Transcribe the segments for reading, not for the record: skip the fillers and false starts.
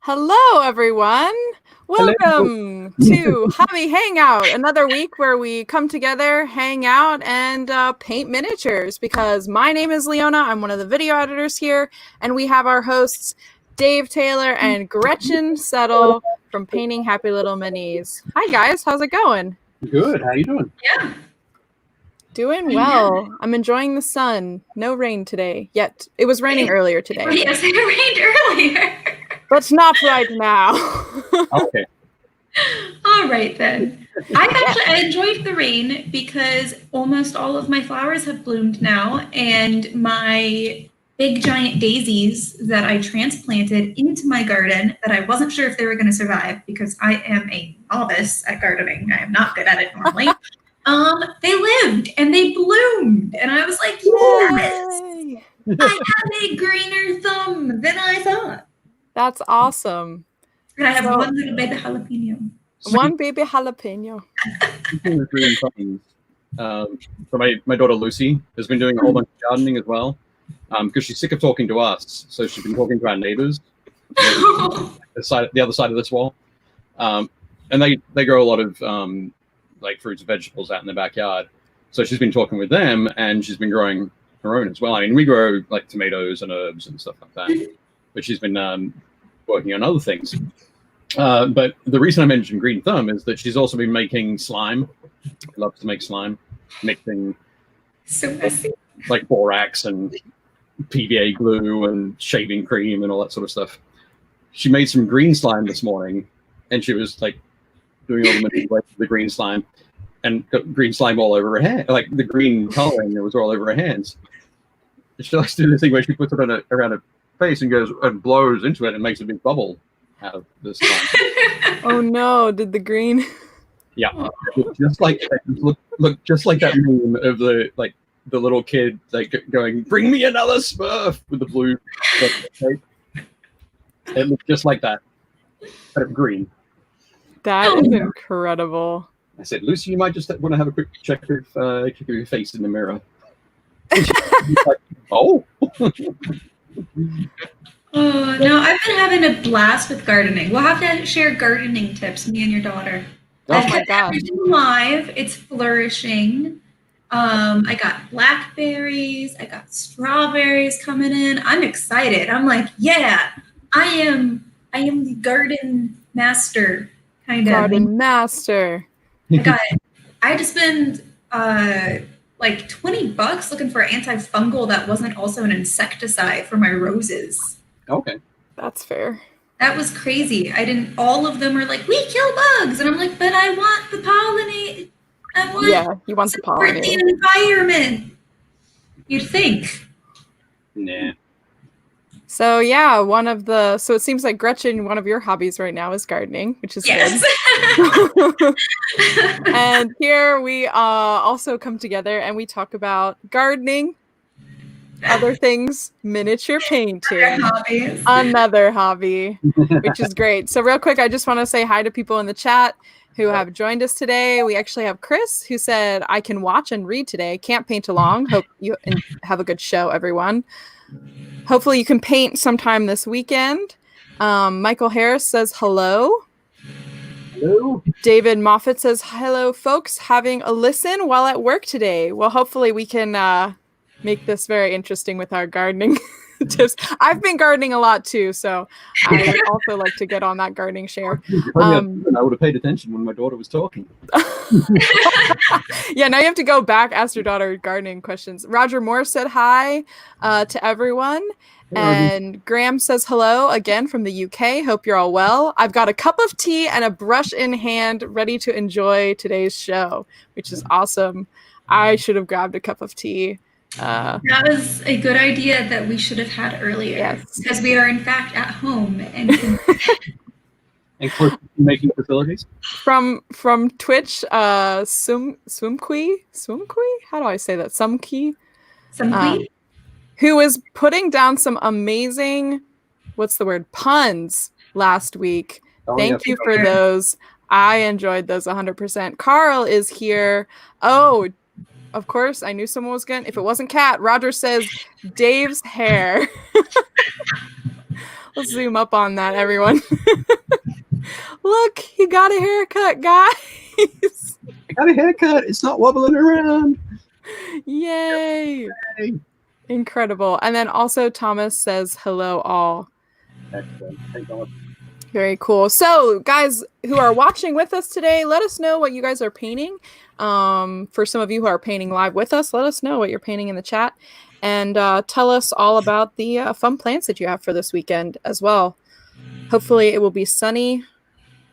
Hello, everyone. Welcome to Hobby Hangout, another week where we come together, hang out, and paint miniatures. Because my name is Leona, I'm one of the video editors here, and we have our hosts, Dave Taylor and Gretchen Settle from Painting Happy Little Minis. Hi, guys. How's it going? Good. How you doing? Yeah. Doing well. I'm enjoying the sun. No rain today yet. It was raining earlier today. Yes, it rained earlier. But not right now. Okay. All right, then. I enjoyed the rain because almost all of my flowers have bloomed now, and my big giant daisies that I transplanted into my garden that I wasn't sure if they were going to survive because I am a novice at gardening. I am not good at it normally. They lived and they bloomed, and I was like, yes, I have a greener thumb than I thought. That's awesome. And I have one little baby jalapeno. One baby jalapeno. So my daughter Lucy has been doing a whole bunch of gardening as well, because she's sick of talking to us. So she's been talking to our neighbors, the other side of this wall, and they grow a lot of like fruits and vegetables out in the backyard. So she's been talking with them, and she's been growing her own as well. I mean, we grow like tomatoes and herbs and stuff like that, but she's been working on other things. But the reason I mentioned green thumb is that she's also been making slime. Loves to make slime, mixing so messy, like borax and PVA glue and shaving cream and all that sort of stuff. She made some green slime this morning, and she was like doing all the manipulations of the green slime, and got green slime all over her hand, like the green coloring that was all over her hands. She likes to do this thing where she puts it on around her face and goes and blows into it and makes a big bubble out of this slime. Oh no! Did the green? Yeah, just like look just like that meme of the little kid like going, "Bring me another Smurf" with the blue tape. It looks just like that, but of green. That is incredible. I said, Lucy, you might just want to have a quick check of your face in the mirror. Like, oh. No, I've been having a blast with gardening. We'll have to share gardening tips, me and your daughter. Oh my gosh. Live, it's flourishing. I got blackberries, I got strawberries coming in. I'm excited. I'm like, yeah, I am the garden master, kind of. Garden master. I had to spend like $20 looking for an antifungal that wasn't also an insecticide for my roses. Okay. That's fair. That was crazy. All of them are like, we kill bugs. And I'm like, but I want the pollinate. You want the pollinate. The environment. You'd think. Nah. So yeah, so it seems like Gretchen, one of your hobbies right now is gardening, which is good. And here we also come together and we talk about gardening, other things, miniature painting, another hobby, which is great. So real quick, I just want to say hi to people in the chat who have joined us today. We actually have Chris, who said, I can watch and read today. Can't paint along. Hope you have a good show, everyone. Hopefully you can paint sometime this weekend. Michael Harris says hello. Hello. David Moffat says, hello, folks. Having a listen while at work today. Well, hopefully we can make this very interesting with our gardening tips. I've been gardening a lot too, so I would also like to get on that gardening share. I would have paid attention when my daughter was talking. Yeah, now you have to go back, ask your daughter gardening questions. Roger Moore said hi to everyone. And Graham says hello again from the UK. Hope you're all well. I've got a cup of tea and a brush in hand ready to enjoy today's show, which is awesome. I should have grabbed a cup of tea. That was a good idea that we should have had earlier. Yes. Because we are in fact at home and And making facilities? From Twitch, Swimkui? How do I say that? Sumkey? Who is putting down some amazing, puns last week. Thank you for those. I enjoyed those 100%. Carl is here. Oh, of course, I knew someone was going to. If it wasn't Kat, Roger says Dave's hair. Let's zoom up on that, everyone. Look, he got a haircut, guys. I got a haircut. It's not wobbling around. Yay. Yay. Incredible. And then also Thomas says, hello all. Excellent. Thank God. Very cool. So, guys who are watching with us today, let us know what you guys are painting. For some of you who are painting live with us, let us know what you're painting in the chat. And tell us all about the fun plans that you have for this weekend as well. Hopefully it will be sunny.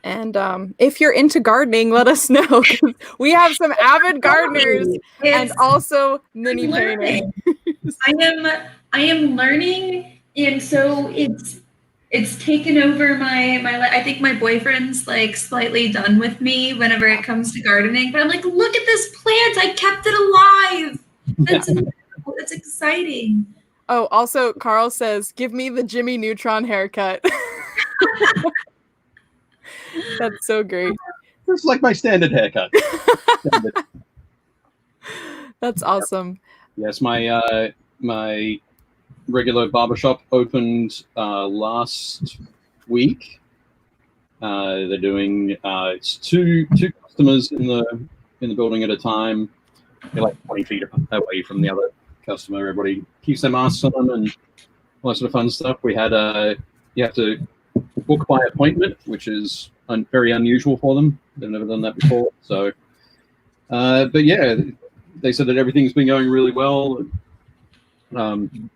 And if you're into gardening, let us know. We have some avid gardeners and also mini painters. I am learning, and so it's taken over my life. I think my boyfriend's like slightly done with me whenever it comes to gardening. But I'm like, look at this plant! I kept it alive. That's incredible. That's exciting. Oh, also Carl says, give me the Jimmy Neutron haircut. That's so great. It's like my standard haircut. Standard. That's awesome. Yes, my my regular barbershop opened last week. They're doing it's two customers in the building at a time. They're like 20 feet away from the other customer. Everybody keeps their masks on and all that sort of fun stuff. We had you have to book by appointment, which is very unusual for them. They've never done that before. So, but yeah, they said that everything's been going really well. The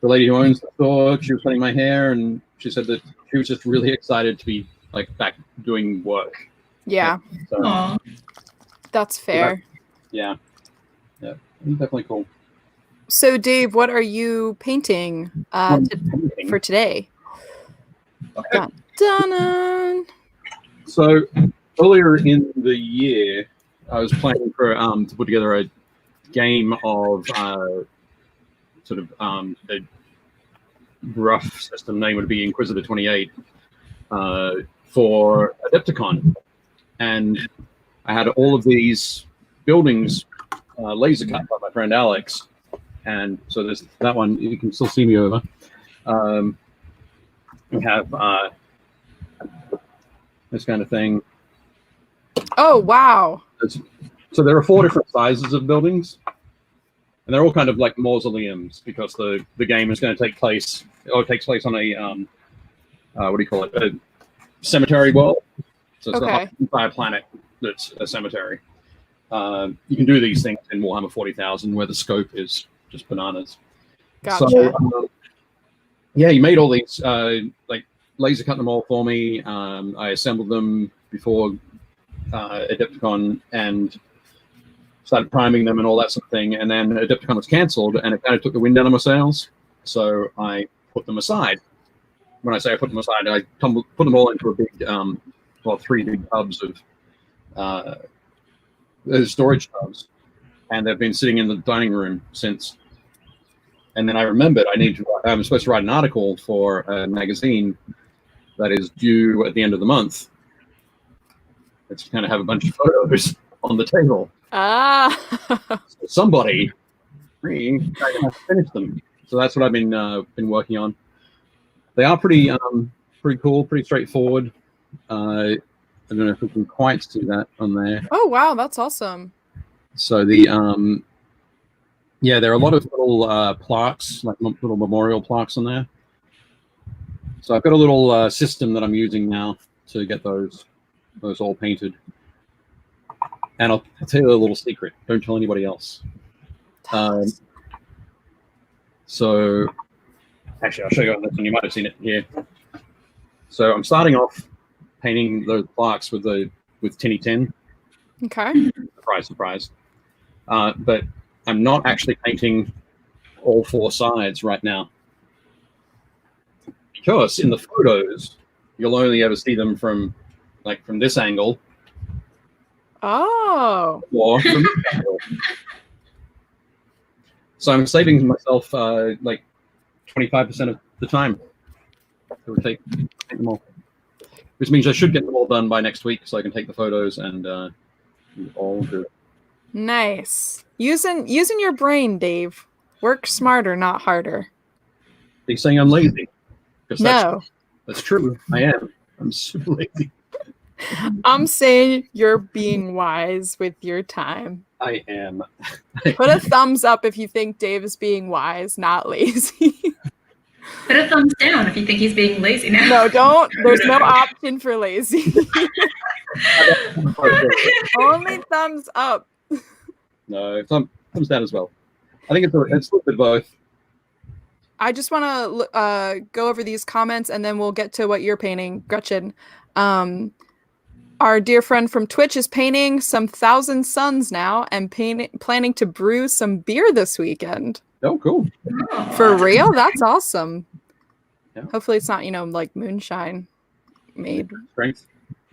lady who owns the store, she was cutting my hair, and she said that she was just really excited to be like back doing work. Yeah. So, that's fair. Yeah, definitely cool. So, Dave, what are you painting for today? Okay. Dun-dun. So earlier in the year, I was planning for to put together a game of sort of a rough system name would be Inquisitor 28 for Adepticon, and I had all of these buildings laser cut by my friend Alex, and so there's that one. You can still see me over. We have this kind of thing. Oh, wow. So there are 4 different sizes of buildings, and they're all kind of like mausoleums because the game is going to take place, or it takes place on a, what do you call it, a cemetery world. So it's the entire planet that's a cemetery. You can do these things in Warhammer 40,000 where the scope is just bananas. Gotcha. So, yeah, you made all these, like, laser cut them all for me. I assembled them before Adepticon and started priming them and all that sort of thing. And then Adepticon was cancelled, and it kind of took the wind out of my sails. So I put them aside. When I say I put them aside, I put them all into a big, well, 3 big tubs of storage tubs, and they've been sitting in the dining room since. And then I remembered I'm supposed to write an article for a magazine that is due at the end of the month. It's kind of have a bunch of photos on the table. So somebody have to finish them. So that's what I've been working on. They are pretty cool, pretty straightforward. I don't know if we can quite see that on there. Oh wow, that's awesome. So the yeah, there are a lot of little plaques, like little memorial plaques on there. So I've got a little system that I'm using now to get those all painted. And I'll tell you a little secret. Don't tell anybody else. So actually, I'll show you on this one. You might have seen it here. So I'm starting off painting those plaques with tinny tin. Okay. Surprise, surprise. But I'm not actually painting all 4 sides right now, because in the photos you'll only ever see them from this angle. Oh. Or from this angle. So I'm saving myself like 25% of the time. It would take them all, which means I should get them all done by next week, so I can take the photos and all good. Nice. Using your brain, Dave. Work smarter, not harder. Are you saying I'm lazy? Because No. that's true. I am. I'm super lazy. I'm saying you're being wise with your time. I am. Put a thumbs up if you think Dave is being wise, not lazy. Put a thumbs down if you think he's being lazy now. No, don't. There's no option for lazy. Only thumbs up. No, thumbs down as well. I think it's a little bit of both. I just want to go over these comments and then we'll get to what you're painting, Gretchen. Our dear friend from Twitch is painting some 1,000 Suns now and planning to brew some beer this weekend. Oh, cool. For real? That's awesome. Yeah. Hopefully it's not, like moonshine made. Strength.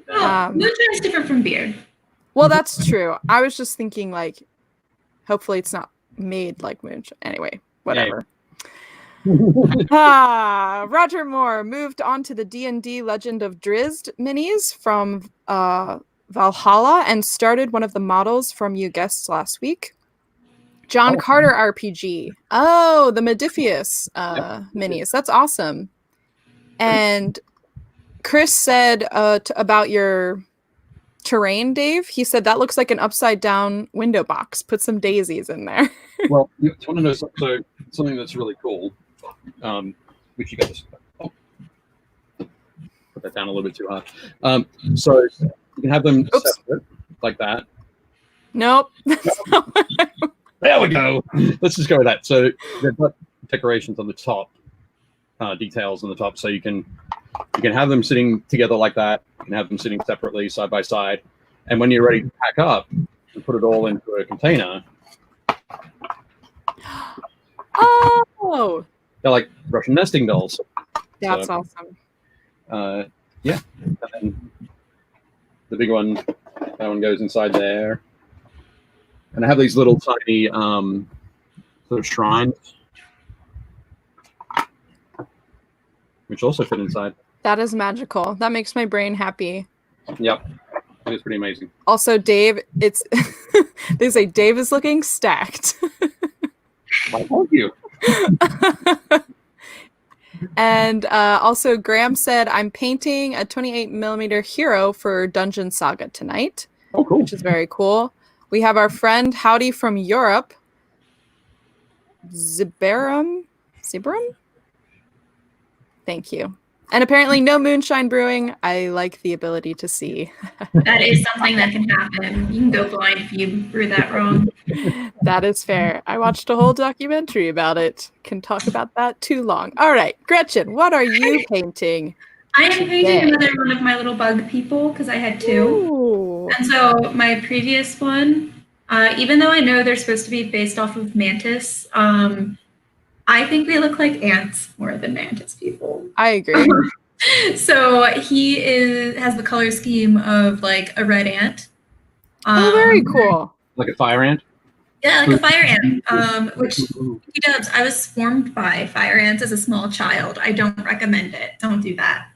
Moonshine is different from beer. Well, that's true. I was just thinking hopefully it's not made like moonshine. Anyway, whatever. Roger Moore moved on to the D&D Legend of Drizzt minis from Valhalla and started one of the models from you guests last week. John Carter RPG. Oh, the Modifius minis. That's awesome. And Chris said about your terrain, Dave. He said that looks like an upside down window box. Put some daisies in there. Well, you want to know something that's really cool, which you got this. Oh, put that down a little bit too hard. So you can have them separate like that. Nope. There we go. Let's just go with that. So they've got decorations on the top, details on the top, so you can have them sitting together like that. You can have them sitting separately, side by side, and when you're ready to pack up and put it all into a container. Oh, they're like Russian nesting dolls. That's awesome. Yeah, and then the big one, that one goes inside there. And I have these little tiny sort of shrines, which also fit inside. That is magical. That makes my brain happy. Yep, it is pretty amazing. Also, Dave, they say Dave is looking stacked. Why, thank you. And also, Graham said, I'm painting a 28mm hero for Dungeon Saga tonight. Oh, cool. Which is very cool. We have our friend Howdy from Europe. Zibarum? Thank you. And apparently no moonshine brewing. I like the ability to see. That is something that can happen. You can go blind if you brew that wrong. That is fair. I watched a whole documentary about it. Can talk about that too long. All right, Gretchen, what are you painting? I am painting another one of my little bug people because I had two. Ooh. And so my previous one, even though I know they're supposed to be based off of mantis, I think they look like ants more than mantis people. I agree. So he has the color scheme of like a red ant. Oh, very cool. Like a fire ant? Yeah, like a fire ant, which he does. I was swarmed by fire ants as a small child. I don't recommend it. Don't do that.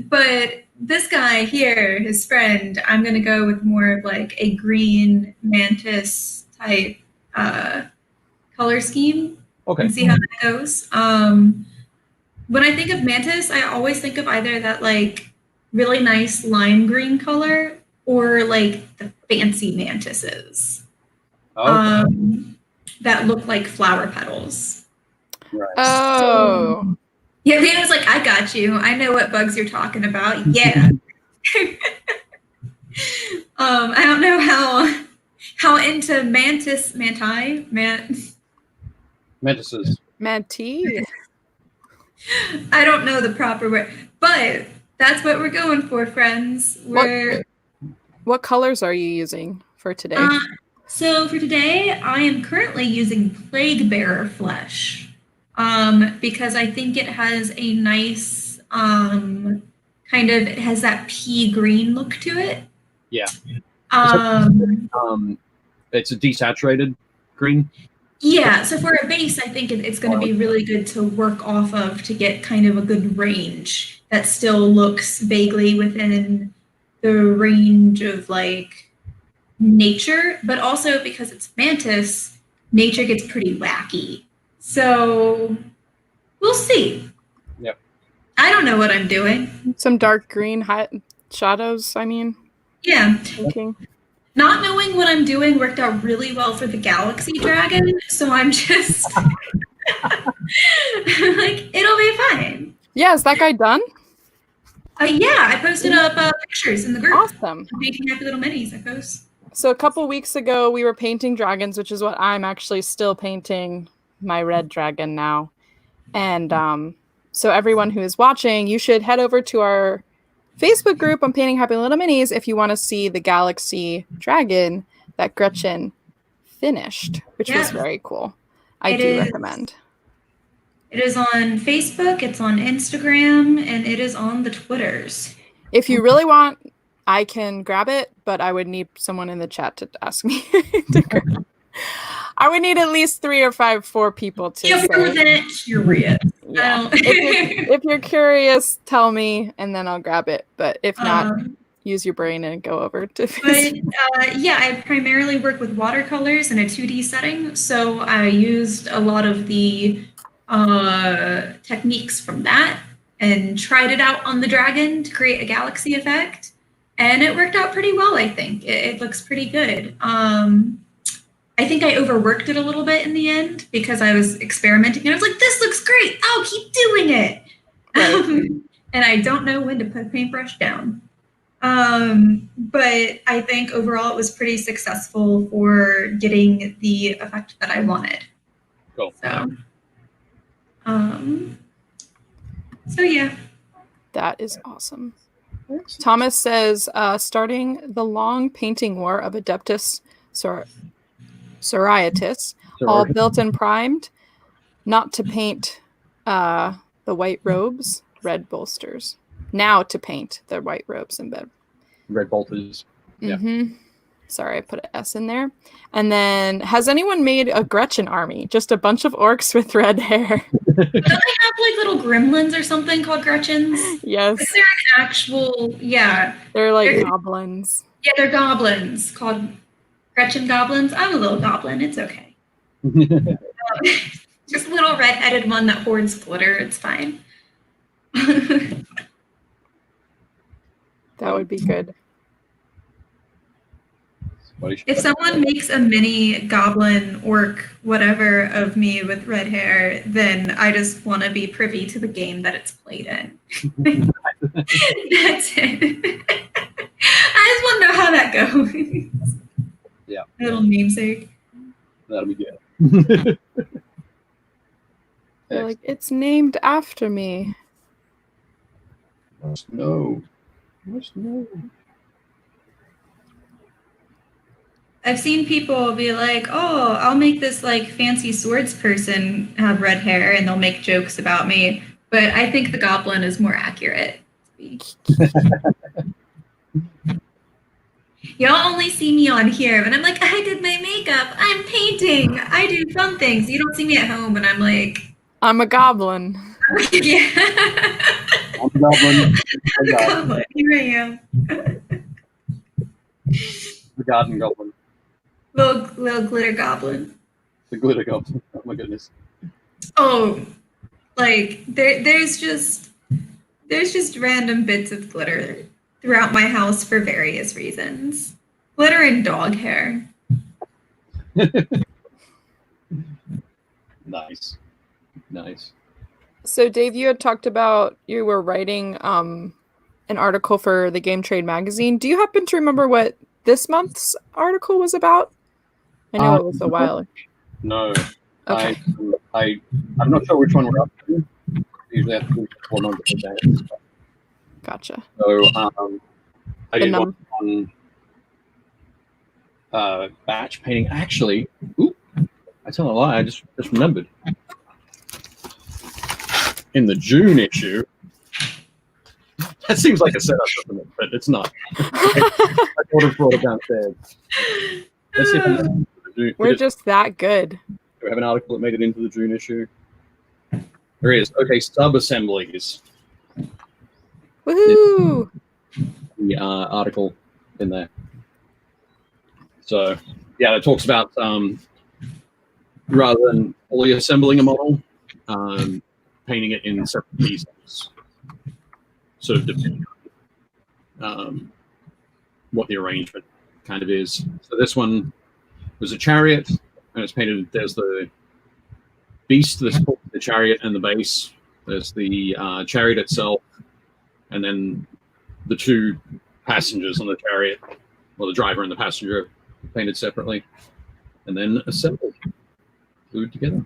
But this guy here, his friend, I'm going to go with more of like a green mantis type color scheme. Okay. And see how that goes. When I think of mantis, I always think of either that like really nice lime green color or like the fancy mantises that look like flower petals. Right. Oh. Yeah, Lena was like, I got you. I know what bugs you're talking about. Yeah. I don't know how into mantises. Mantis. I don't know the proper word, but that's what we're going for, friends. What colors are you using for today? So for today, I am currently using Plague Bearer Flesh because I think it has a nice it has that pea green look to it. Yeah. It's a desaturated green. Yeah, so for a base, I think it's going to be really good to work off of to get kind of a good range that still looks vaguely within the range of like nature, but also because it's mantis, nature gets pretty wacky. So We'll see. Yep. I don't know what I'm doing. Some dark green shadows, I mean. Yeah. Thinking. Not knowing what I'm doing worked out really well for the Galaxy Dragon, so I'm just like, it'll be fine. Yeah, is that guy done? Yeah, I posted up pictures in the group. Awesome. Making happy little minis, I post. So a couple weeks ago, we were painting dragons, which is what I'm actually still painting my red dragon now. And so everyone who is watching, you should head over to our Facebook group on Painting Happy Little Minis if you want to see the Galaxy Dragon that Gretchen finished, which was very cool. I do recommend. It is on Facebook, it's on Instagram, and it is on the Twitters. If you really want, I can grab it, but I would need someone in the chat to ask me to grab. I would need at least 3 or 4 people to if you're that curious. Yeah. If you're curious, tell me, and then I'll grab it. But if not, use your brain and go over to Facebook. But yeah, I primarily work with watercolors in a 2D setting, so I used a lot of the techniques from that and tried it out on the dragon to create a galaxy effect, and it worked out pretty well. I think it looks pretty good. I think I overworked it a little bit in the end because I was experimenting and I was like, this looks great, I'll keep doing it. Right. And I don't know when to put a paintbrush down. But I think overall it was pretty successful for getting the effect that I wanted. Cool. So yeah. That is awesome. Thomas says, starting the long painting war of Adeptus Sororitas, all built and primed, not to paint the white robes, red bolsters. Now to paint the white robes and red bolsters. Yeah. Mm-hmm. Sorry, I put an S in there. And then, has anyone made a Gretchen army? Just a bunch of orcs with red hair. Don't they have like little gremlins or something called Gretchens? Yes. Is there an actual, yeah. They're like goblins. Yeah, they're goblins called Gretchen goblins. I'm a little goblin. It's okay. Just a little red-headed one that hoards glitter. It's fine. That would be good. If someone makes a mini goblin, orc, whatever of me with red hair, then I just want to be privy to the game that it's played in. That's it. I just want to know how that goes. Yeah. A little namesake. That'll be good. They're like, it's named after me. Must know. Must know. I've seen people be like, oh, I'll make this like fancy swords person have red hair and they'll make jokes about me. But I think the goblin is more accurate. Y'all only see me on here, but I'm like, I did my makeup. I'm painting. I do fun things. You don't see me at home, and I'm like, I'm a goblin. Yeah. I'm a goblin. I'm a goblin. Here I am. The garden goblin. Little glitter goblin. The glitter goblin. Oh my goodness. Oh, like there's just random bits of glitter throughout my house for various reasons. Glitter and dog hair. Nice. Nice. So Dave, you had talked about you were writing an article for the Game Trade magazine. Do you happen to remember what this month's article was about? I know it was a while. No. Okay. I'm not sure which one we're up to. Usually I have to do 4 months of days. Gotcha. So I did one on batch painting. Actually, I tell a lie, I just remembered. In the June issue, that seems like a setup, doesn't it? But it's not. I would have brought it downstairs. Let's see if we're just that good. Do we have an article that made it into the June issue? There is. Okay, sub-assemblies. Woohoo! The article in there. So, yeah, it talks about rather than fully assembling a model, painting it in separate pieces, sort of depending on what the arrangement kind of is. So this one was a chariot, and it's painted. There's the beast, the chariot, and the base. There's the chariot itself, and then the two passengers on the chariot, well, the driver and the passenger, painted separately, and then assembled, glued together.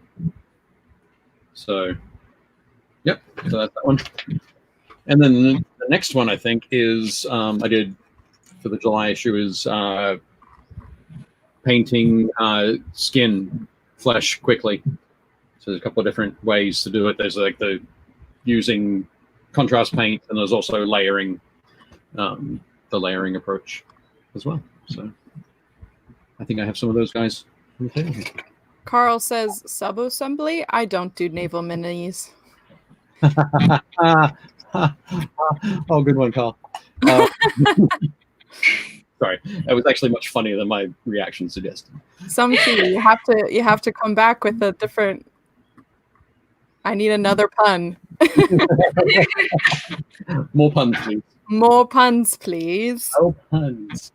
So, yep, so that's that one. And then the next one, I think, is I did for the July issue is painting skin, flesh quickly. So there's a couple of different ways to do it. There's like the using contrast paint, and there's also layering, the layering approach as well. So I think I have some of those guys. Carl says sub-assembly. I don't do naval minis. Oh, good one, Carl. Sorry, that was actually much funnier than my reaction suggested. Some key. You have to come back with a different. I need another pun. More puns, please. More puns, please. Oh, puns.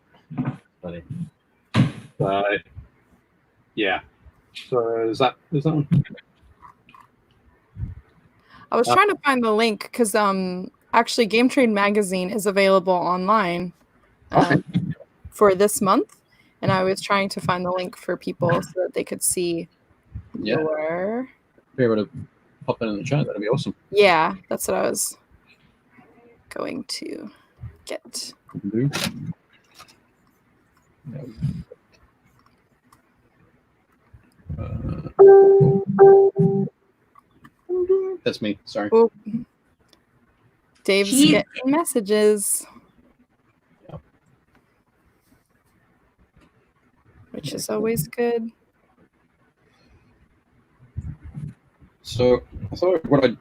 Funny. Yeah. So is that one? I was trying to find the link because actually Game Trade Magazine is available online for this month, and I was trying to find the link for people so that they could see your. Be able to pop that in the chat. That'd be awesome. Yeah, that's what I was going to get. That's me. Sorry. Oh. Dave's getting messages, which is always good. So I thought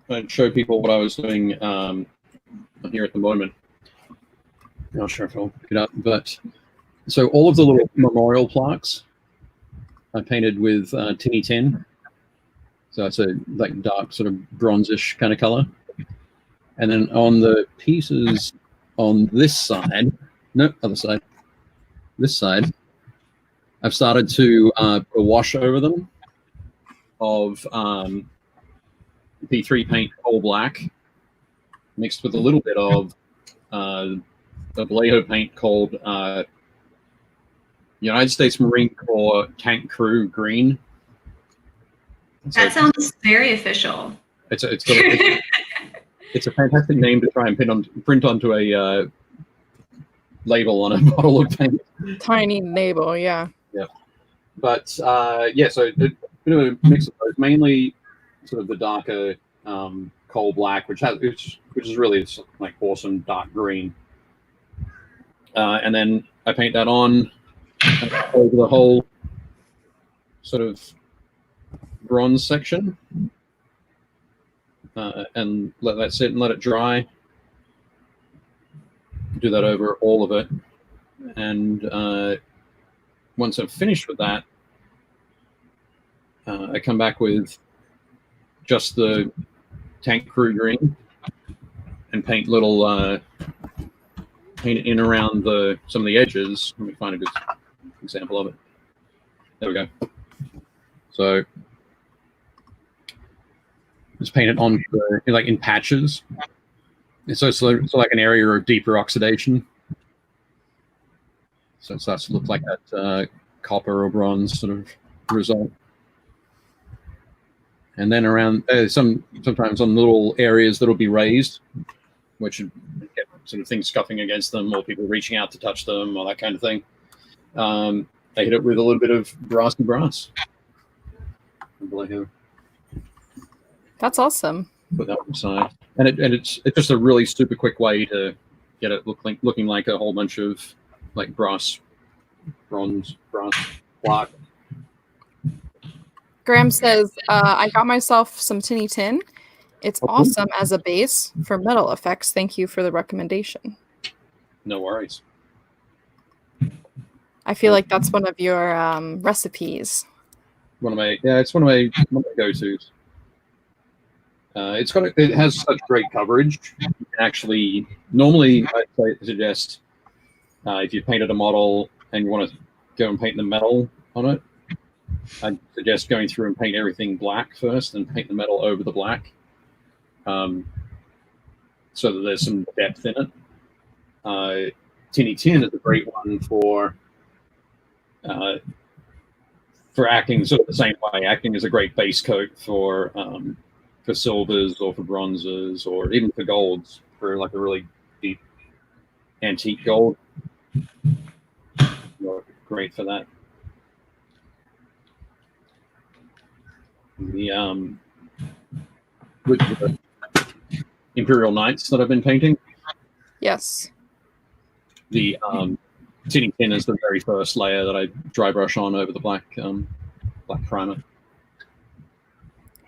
I'd show people what I was doing here at the moment. I'm not sure if I'll pick it up, but so all of the little memorial plaques I painted with tinny tin. So it's a like dark sort of bronzish kind of color. And then on the pieces on this side, no, other side, this side, I've started to put a wash over them of P3 paint coal black mixed with a little bit of the Vallejo paint called United States Marine Corps Tank Crew Green. That sounds very official. It's a fantastic name to try and print onto a label on a bottle of paint. Tiny label, yeah. Yeah, but yeah, so a bit of a mix of those, mainly sort of the darker coal black, which is really like awesome dark green, and then I paint that on over the whole sort of bronze section, and let that sit and let it dry. Do that over all of it, and once I've finished with that, I come back with just the tank crew green and paint little paint it in around some of the edges. Let me find a good example of it. There we go. So just paint it on like in patches. And so it's like an area of deeper oxidation. So it starts to look like that copper or bronze sort of result. And then around sometimes on little areas that'll be raised, which get sort of things scuffing against them or people reaching out to touch them or that kind of thing. They hit it with a little bit of brassy brass. That's awesome. Put that on the side, and it's just a really super quick way to get it looking like a whole bunch of like bronze block. Graham says, I got myself some tinny tin. It's awesome as a base for metal effects. Thank you for the recommendation. No worries. I feel like that's one of your recipes. It's one of my go-tos. It has such great coverage. You can actually, normally I'd suggest if you painted a model and you want to go and paint the metal on it, I'd suggest going through and paint everything black first and paint the metal over the black, so that there's some depth in it. Tinny Tin is a great one for acting sort of the same way. Acting is a great base coat for silvers or for bronzes or even for golds, for like a really deep antique gold. Great for that. The with the Imperial Knights that I've been painting. Yes. The Tinny Tin is the very first layer that I dry brush on over the black primer.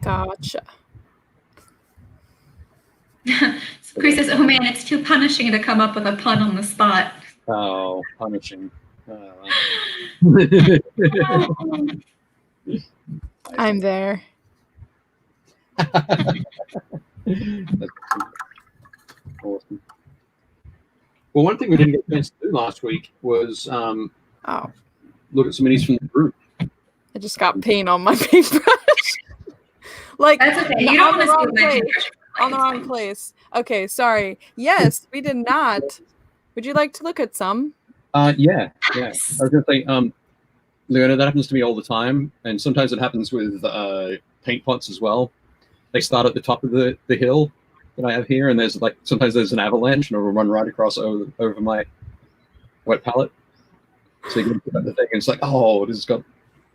Gotcha. Chris says, "Oh man, it's too punishing to come up with a pun on the spot." Oh, punishing. I'm there. That's awesome. Well, one thing we didn't get a chance to do last week was look at some minis from the group. I just got paint on my paintbrush. Like, that's okay. You don't want to see on the wrong place. Okay, sorry. Yes, we did not. Would you like to look at some? Yeah. I was going to say, Leona, that happens to me all the time, and sometimes it happens with paint pots as well. They start at the top of the hill that I have here, and there's sometimes there's an avalanche, and it'll run right across over my wet palette. So you can put the thing, and it's like, oh, this has got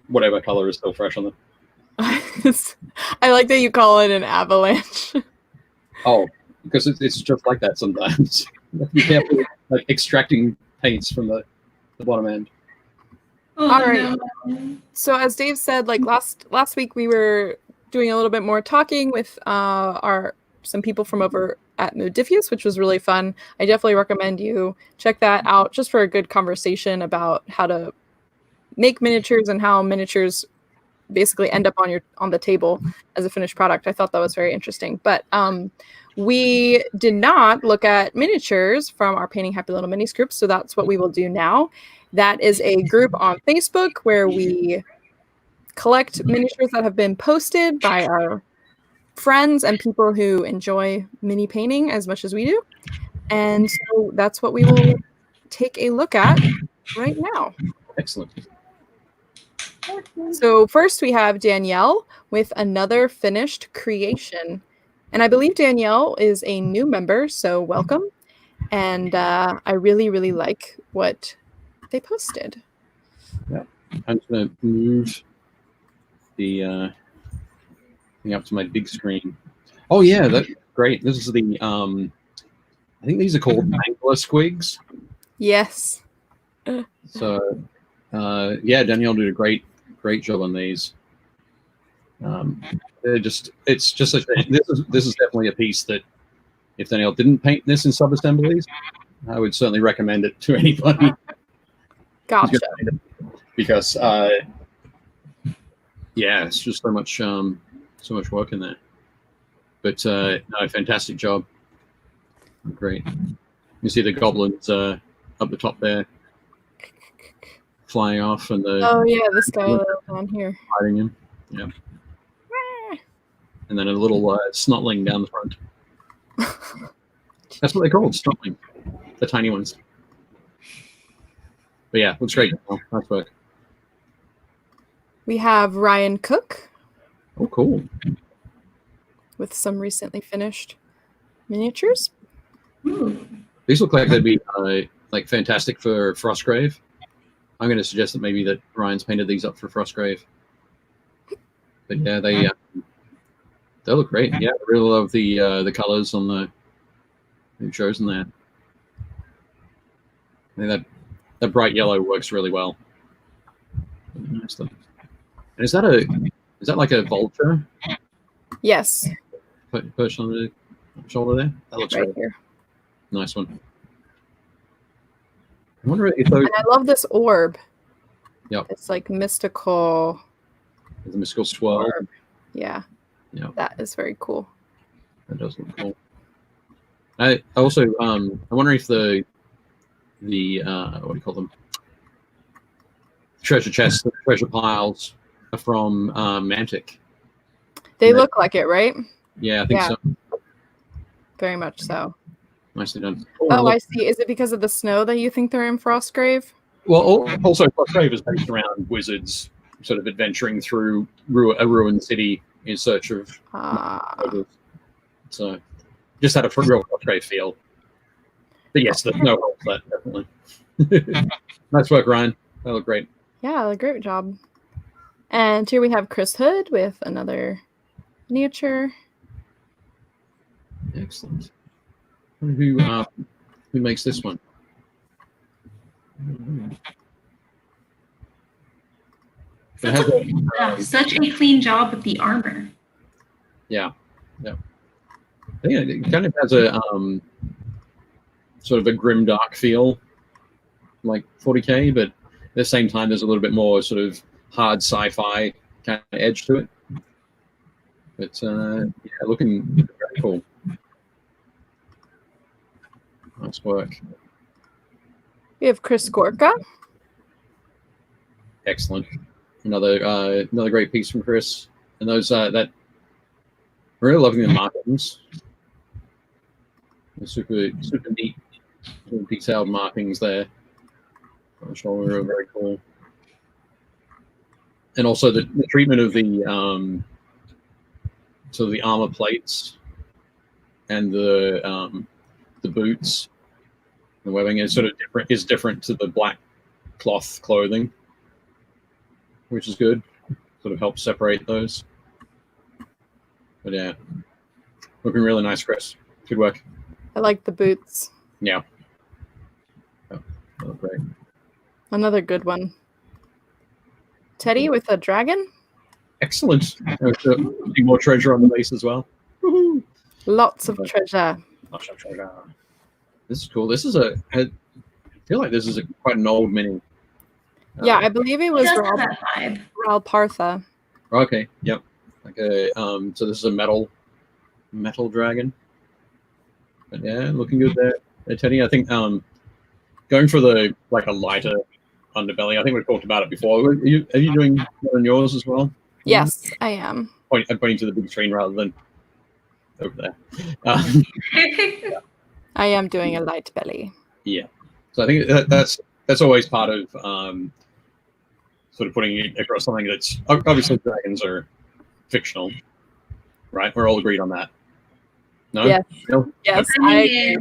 whatever color is still fresh on it. I like that you call it an avalanche. Oh, because it's just like that sometimes. Be careful, like extracting paints from the bottom end. Oh, all right. No. So as Dave said, like last week we were doing a little bit more talking with some people from over at Modifius, which was really fun. I definitely recommend you check that out just for a good conversation about how to make miniatures and how miniatures basically end up on the table as a finished product. I thought that was very interesting. But we did not look at miniatures from our Painting Happy Little Minis group, so that's what we will do now. That is a group on Facebook where we collect miniatures that have been posted by our friends and people who enjoy mini painting as much as we do. And so that's what we will take a look at right now. Excellent. So first we have Danielle with another finished creation. And I believe Danielle is a new member, so welcome. And I really, really like what they posted. Yeah, I'm just going to move the thing up to my big screen. Oh yeah, that's great. This is the, I think these are called angler squigs. Yes. So yeah, Danielle did a great job on these. It's just such a, this is definitely a piece that if Danielle didn't paint this in sub-assemblies, I would certainly recommend it to anybody. Gotcha. Because yeah, it's just so much work in there. But no, fantastic job. Great. You see the goblins up the top there, flying off, and the oh yeah, this guy down here hiding him. Yeah. And then a little snotling down the front. That's what they're called, snotling. The tiny ones. But yeah, looks great. Oh, nice work. We have Ryan Cook. Oh, cool. With some recently finished miniatures. Ooh. These look like they'd be like fantastic for Frostgrave. I'm going to suggest that maybe that Ryan's painted these up for Frostgrave. But yeah, they look great. Yeah, I really love the colors on the chosen there. I think that bright yellow works really well. Nice. And is that like a vulture? Yes. Perched on the shoulder there. That looks right great. here. Nice one. I wonder if those. And I love this orb. Yep. It's like mystical. The mystical swirl. Orb. Yeah. Yep. That is very cool. That does look cool. I also I'm wondering if the what do you call them? Treasure chests, the treasure piles are from Mantic. They look like it, right? Yeah, I think so. Very much so. Nicely done. Oh, I see. Is it because of the snow that you think they're in Frostgrave? Well, also Frostgrave is based around wizards sort of adventuring through a ruined city in search of so just had a real Frostgrave feel. But yes, the snow helps that definitely. Nice work, Ryan. That looked great. Yeah, great job. And here we have Chris Hood with another miniature. Excellent. Who makes this one? Such a clean job with the armor. Yeah, yeah. I think it kind of has a sort of a grim dark feel, like 40K, but at the same time, there's a little bit more sort of hard sci-fi kind of edge to it. But yeah, looking very cool. Nice work. We have Chris GORKA. Excellent. Another great piece from Chris. And those that I'm really loving the markings. The super neat, detailed markings there on the shoulder are very cool. And also the treatment of the so the armor plates and the boots, the webbing is sort of different to the black cloth clothing, which is good. Sort of helps separate those. But yeah, looking really nice, Chris. Good work. I like the boots. Yeah. Oh, that looked great. Another good one. Teddy with a dragon. Excellent. More treasure on the base as well. Lots of treasure. Lots of treasure. This is cool. This is I feel like this is quite an old mini. Yeah, I believe it was Ral Partha. Okay. Yep. Like a so this is a metal dragon. But yeah, looking good there, Teddy. I think going for the like a lighter underbelly. I think we've talked about it before. Are you doing that on yours as well? Yes, I am. I'm pointing to the big screen rather than over there. Yeah. I am doing a light belly. Yeah. So I think that's always part of sort of putting it across something that's obviously dragons are fictional, right? We're all agreed on that. No? Yes. No? Yes. I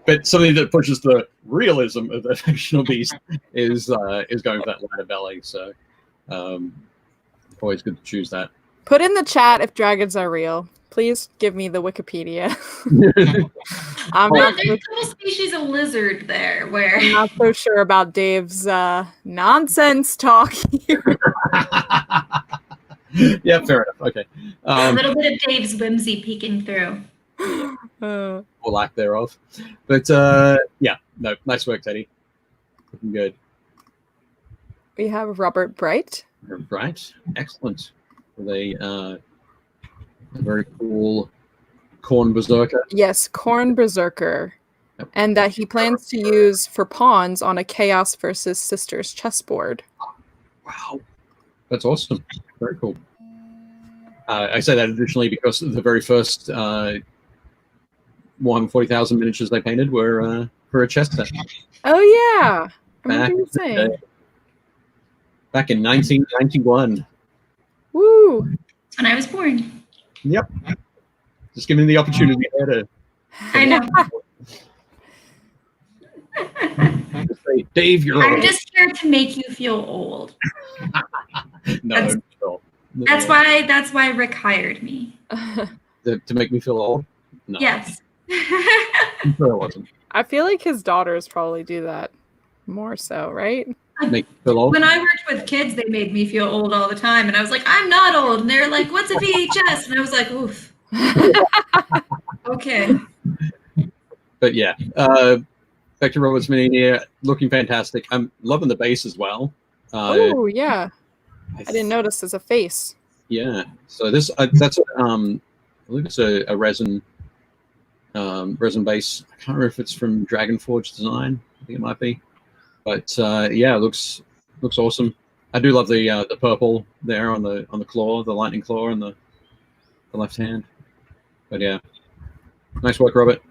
but something that pushes the realism of the fictional beast is going for that lighter belly. So always good to choose that. Put in the chat if dragons are real. Please give me the Wikipedia. There's a little species of lizard there where I'm not so sure about Dave's nonsense talk here. Yeah, fair enough. Okay. A little bit of Dave's whimsy peeking through. Or lack thereof. But yeah, no, nice work, Teddy. Looking good. We have Robert Bright. Bright, excellent. With a very cool Khorne Berserker. Yes, Khorne Berserker. Yep. And that he plans to use for pawns on a Chaos versus Sisters chessboard. Wow. That's awesome. Very cool. I say that additionally because the very first 140,000 miniatures they painted were for a chess set. Oh, yeah. I remember you saying. Back in 1991. Woo. When I was born. Yep. Just giving the opportunity there to. I know. Say, Dave, you're I'm old. just here to make you feel old. No, that's why Rick hired me. To make me feel old? No. Yes. I'm sure it wasn't. I feel like his daughters probably do that more so, right? Make you feel old? When I worked with kids, they made me feel old all the time. And I was like, I'm not old. And they're like, what's a VHS? And I was like, oof. Okay. But yeah, Vector Robots Mini here, looking fantastic. I'm loving the base as well. Oh, yeah. I didn't notice there's a face. Yeah. So this, that's believe it's a resin base. I can't remember if it's from Dragonforge Design. I think it might be. But yeah, it looks awesome. I do love the purple there on the claw, the lightning claw on the left hand. But yeah, nice work, Robert.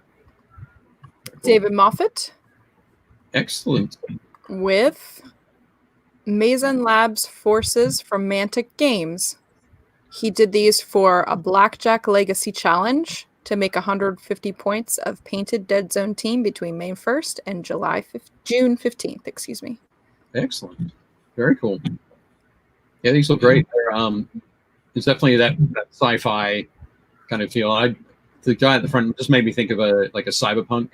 Cool. David Moffat. Excellent. With Mason Labs Forces from Mantic Games. He did these for a Blackjack Legacy Challenge to make 150 points of Painted Dead Zone team between May 1st and June 15th, excuse me. Excellent. Very cool. Yeah, these look great. It's definitely that sci-fi kind of feel. The guy at the front just made me think of a cyberpunk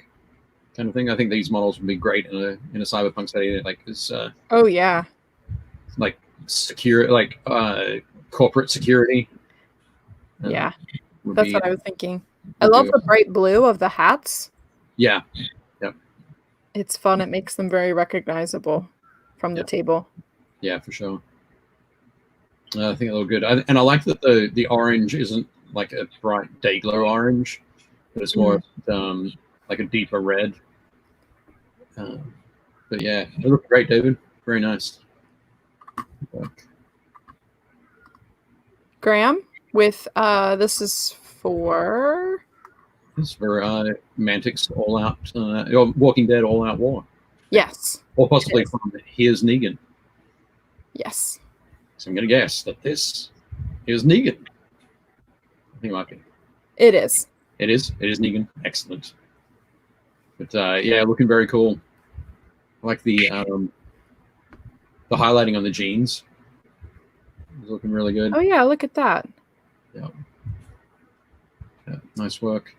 kind of thing. I think these models would be great in a cyberpunk setting. Like this. Oh yeah. Like secure, like corporate security. Yeah, that's what I was thinking. I love the bright blue of the hats. Yeah. Yep. It's fun. It makes them very recognizable from the table. Yeah, for sure. I think it'll look good. And I like that the orange isn't like a bright day glow orange, but it's more like a deeper red. But yeah, it looks great, David. Very nice. Graham with this is for Mantic's All Out Walking Dead All Out War. Yes. Or possibly from Here's Negan. Yes. So I'm going to guess that this is Negan. I think it might be. It is. It is. It is Negan. Excellent. But yeah, looking very cool. I like the highlighting on the jeans. It's looking really good. Oh yeah, look at that. Yeah. Nice work.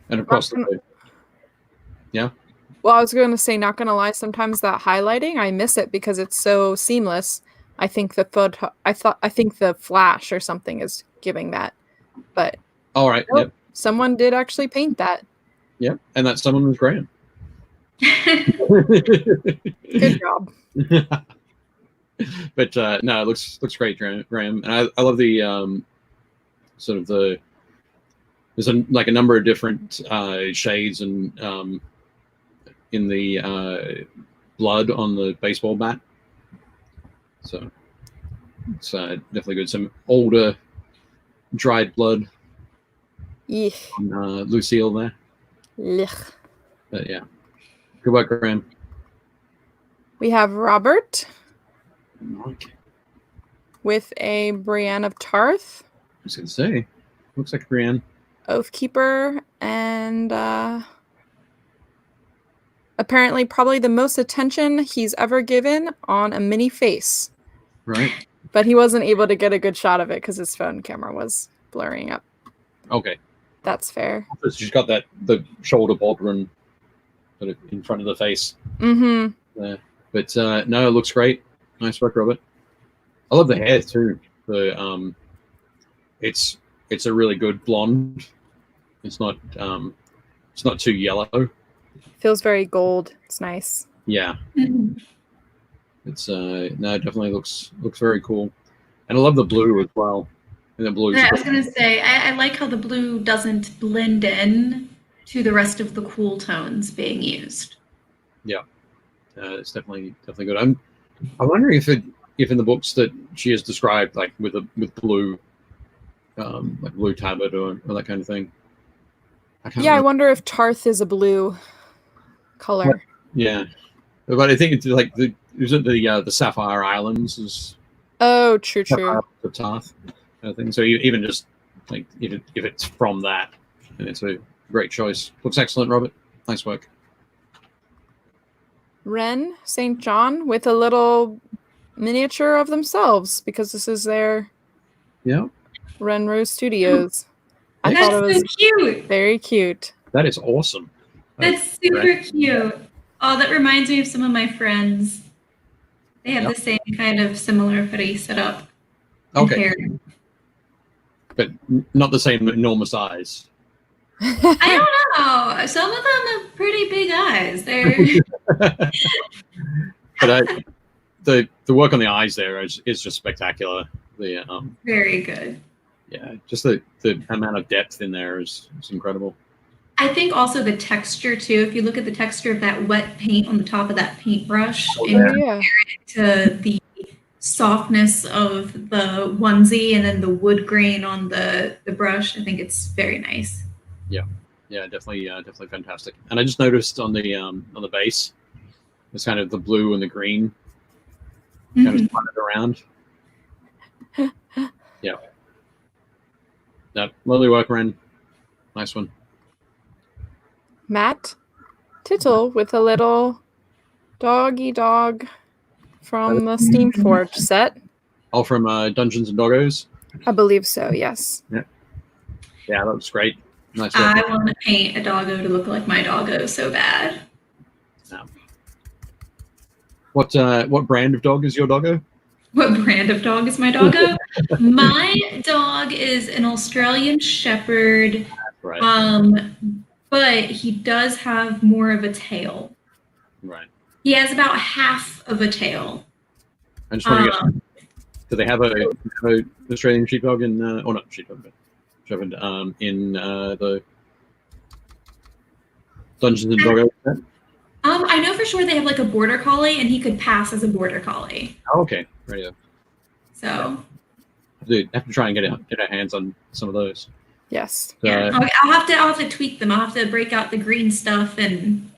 And across the yeah. Well, I was going to say, not going to lie, sometimes that highlighting, I miss it because it's so seamless. I think I think the flash or something is giving that. But all right, nope, someone did actually paint that. Yep, and that someone was Graham. Good job. But no, it looks great, Graham. And I love the sort of there's a number of different shades and in the blood on the baseball bat. So it's definitely good. Some older dried blood on Lucille there. Ugh. But yeah, good work, Graham. We have Robert Mike with a Brienne of Tarth. I was going to say, looks like Brienne. Oathkeeper, and apparently probably the most attention he's ever given on a mini face. Right. But he wasn't able to get a good shot of it because his phone camera was blurring up. Okay. That's fair. So she's got the shoulder baldwin sort of in front of the face. Mm-hmm. But no, it looks great. Nice work, Robert. I love the hair too. It's a really good blonde. It's not too yellow. Feels very gold. It's nice. Yeah. It's no, it definitely looks very cool. And I love the blue as well. And the blue. Yeah, I was gonna say I like how the blue doesn't blend in to the rest of the cool tones being used. Yeah. It's definitely good. I'm wondering if in the books that she has described, like with blue, like blue tablet or that kind of thing. I wonder if Tarth is a blue color. Yeah, but I think it's like the Sapphire Islands is. Oh, true. The Tarth kind of thing. So even just like if it's from that, and it's a great choice. Looks excellent, Robert. Nice work. Ren St. John with a little miniature of themselves because this is their Ren Rose Studios. I thought it was so cute. Very cute. That is awesome. That's super cute. Oh, that reminds me of some of my friends. They have the same kind of similar hoodie set up. Okay. But not the same enormous eyes. I don't know. Some of them have pretty big eyes. They're but the work on the eyes there is just spectacular. Very good. Yeah, just the amount of depth in there is incredible. I think also the texture too. If you look at the texture of that wet paint on the top of that paintbrush and compare it to the softness of the onesie and then the wood grain on the brush, I think it's very nice. Yeah, definitely fantastic. And I just noticed on the base, it's kind of the blue and the green kind of splattered around. Yeah. That lovely work, Ren. Nice one. Matt Tittle with a little doggy dog from the Steamforged set. All from Dungeons and Draggons. I believe so. Yes. Yeah, that looks great. Nice work. I want to paint a doggo to look like my doggo so bad. Yeah. What brand of dog is your doggo? What brand of dog is my doggo? My dog is an Australian Shepherd. Right. But he does have more of a tail. Right. He has about half of a tail. I just want to get. Do they have a Australian sheepdog in, or not sheepdog, but shepherd in the Dungeons and Dragons set? I know for sure they have like a border collie, and he could pass as a border collie. Oh, okay, right. So. Have to try and get our hands on some of those. Yes. Yeah, I'll have to tweak them. I'll have to break out the green stuff and.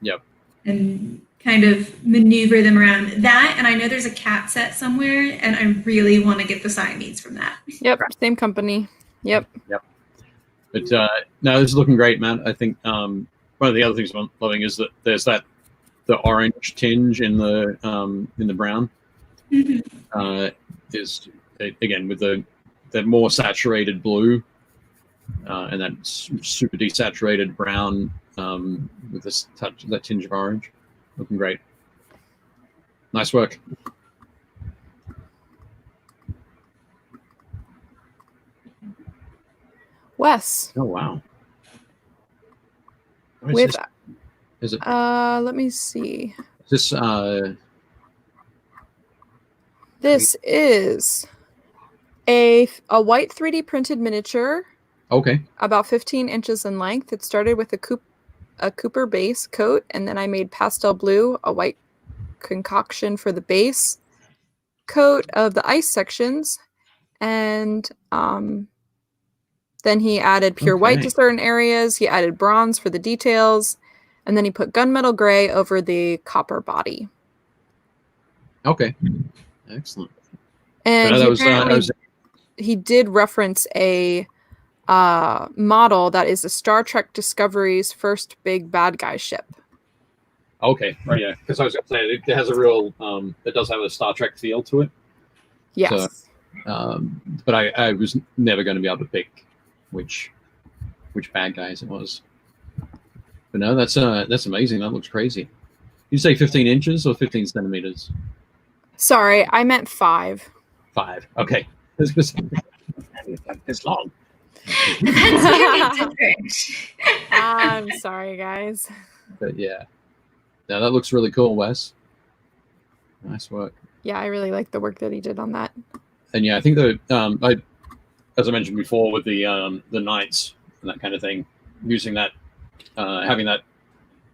Yep. And kind of maneuver them around that. And I know there's a cat set somewhere, and I really want to get the Siamese from that. Yep. Same company. Yep. But no, this is looking great, man. I think one of the other things I'm loving is that there's the orange tinge in the brown. Is again with the more saturated blue and that super desaturated brown with this touch, that tinge of orange. Looking great. Nice work. Wes. Oh wow. With is it? Let me see. Is this This is a white 3D printed miniature. Okay. About 15 inches in length. It started with a Cooper base coat, and then I made pastel blue, a white concoction for the base coat of the ice sections, and then he added pure white to certain areas. He added bronze for the details, and then he put gunmetal gray over the copper body. Okay. Excellent. And he did reference a model that is a Star Trek Discovery's first big bad guy ship. Okay, right, yeah. Because I was going to say, it has a real, it does have a Star Trek feel to it. Yes. So, but I was never going to be able to pick which bad guys it was. But no, that's amazing. That looks crazy. You say 15 inches or 15 centimeters? Sorry, I meant 5. 5. Okay. It's long. That's very different. I'm sorry, guys. But yeah. Now that looks really cool, Wes. Nice work. Yeah, I really like the work that he did on that. And yeah, I think that as I mentioned before, with the knights and that kind of thing, using that, having that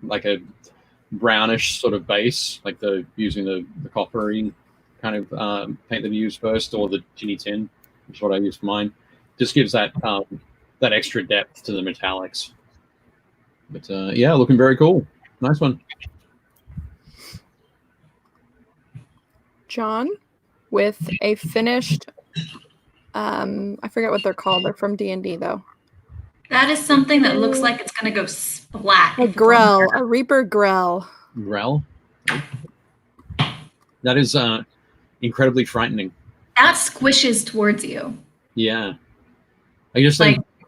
like a brownish sort of base, like using the coppery kind of paint that we used first, or the tinny tin, which is what I used for mine, just gives that that extra depth to the metallics. But yeah, looking very cool. Nice one. John with a finished, I forget what they're called. They're from D&D though. That is something that looks like it's going to go splat. A grell, a Reaper grell. Grell? That is incredibly frightening. That squishes towards you. Yeah. I just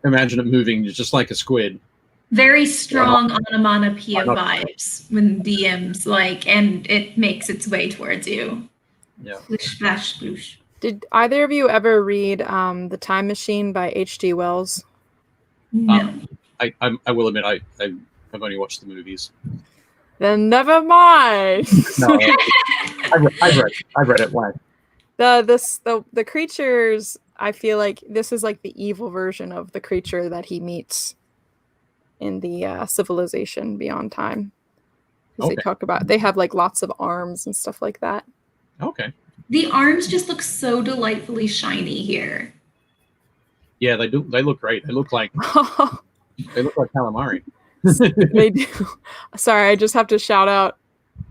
imagine it moving just like a squid. Very strong onomatopoeia vibes when DMs and it makes its way towards you. Yeah. Splish, splash, sploosh. Did either of you ever read The Time Machine by H.G. Wells? No. I will admit I've only watched the movies. Then never mind. No, I've read it. Why? The creatures I feel like this is like the evil version of the creature that he meets in the Civilization Beyond Time. Okay. They talk about, they have like lots of arms and stuff like that. Okay. The arms just look so delightfully shiny here. Yeah, they do. They look great. They look like calamari. They do. Sorry, I just have to shout out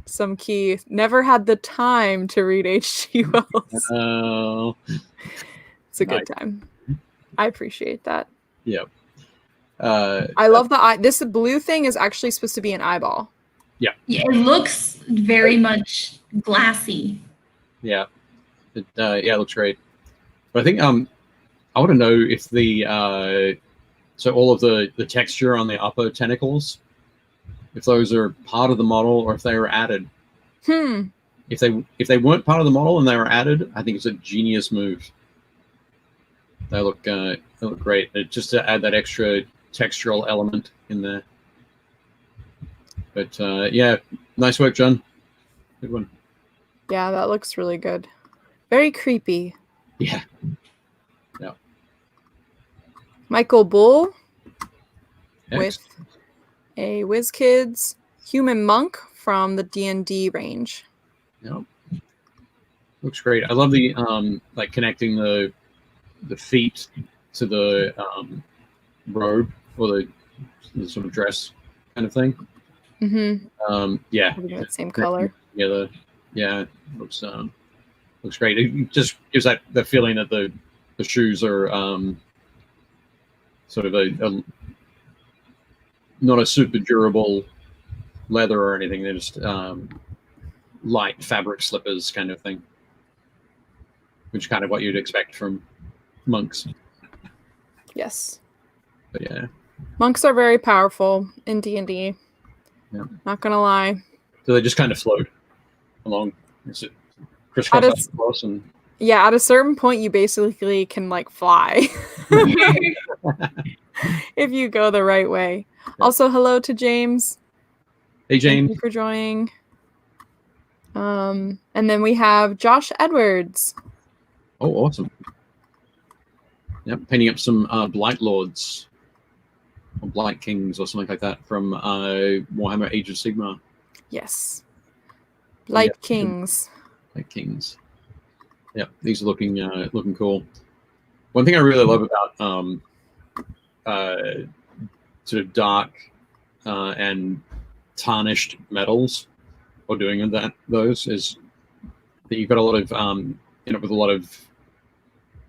some Keith. Never had the time to read H.G. Wells. Oh. It's a good time. I appreciate that. Yeah. I love the eye. This blue thing is actually supposed to be an eyeball. Yeah, it looks very much glassy. Yeah. It looks great. But I think I want to know if the so all of the texture on the upper tentacles, if those are part of the model or if they were added. If they weren't part of the model and they were added, I think it's a genius move. They look great. Just to add that extra textural element in there. But yeah, nice work, John. Good one. Yeah, that looks really good. Very creepy. Yeah. Yeah. Michael Bull Excellent. with a WizKids human monk from the D&D range. Yep. Looks great. I love the like connecting the feet to the robe or the sort of dress kind of thing. Yeah. Having that same color. Yeah. Yeah. Looks great. It just gives that the feeling that the shoes are sort of a not a super durable leather or anything. They're just light fabric slippers kind of thing, which is kind of what you'd expect from monks. Yes. But yeah. Monks are very powerful in D&D. Yeah. Not gonna lie. So they just kind of float along. Is it crisscross and yeah, at a certain point you basically can like fly. If you go the right way. Yeah. Also, hello to James. Hey James. Thank you for joining. And then we have Josh Edwards. Oh, awesome. Yep, painting up some Blight Lords or Blight Kings or something like that from Warhammer Age of Sigmar. Yes. Blight Kings. Blight Kings. Yep, these are looking cool. One thing I really love about sort of dark and tarnished metals, or doing those, is that you've got a lot of end up with a lot of.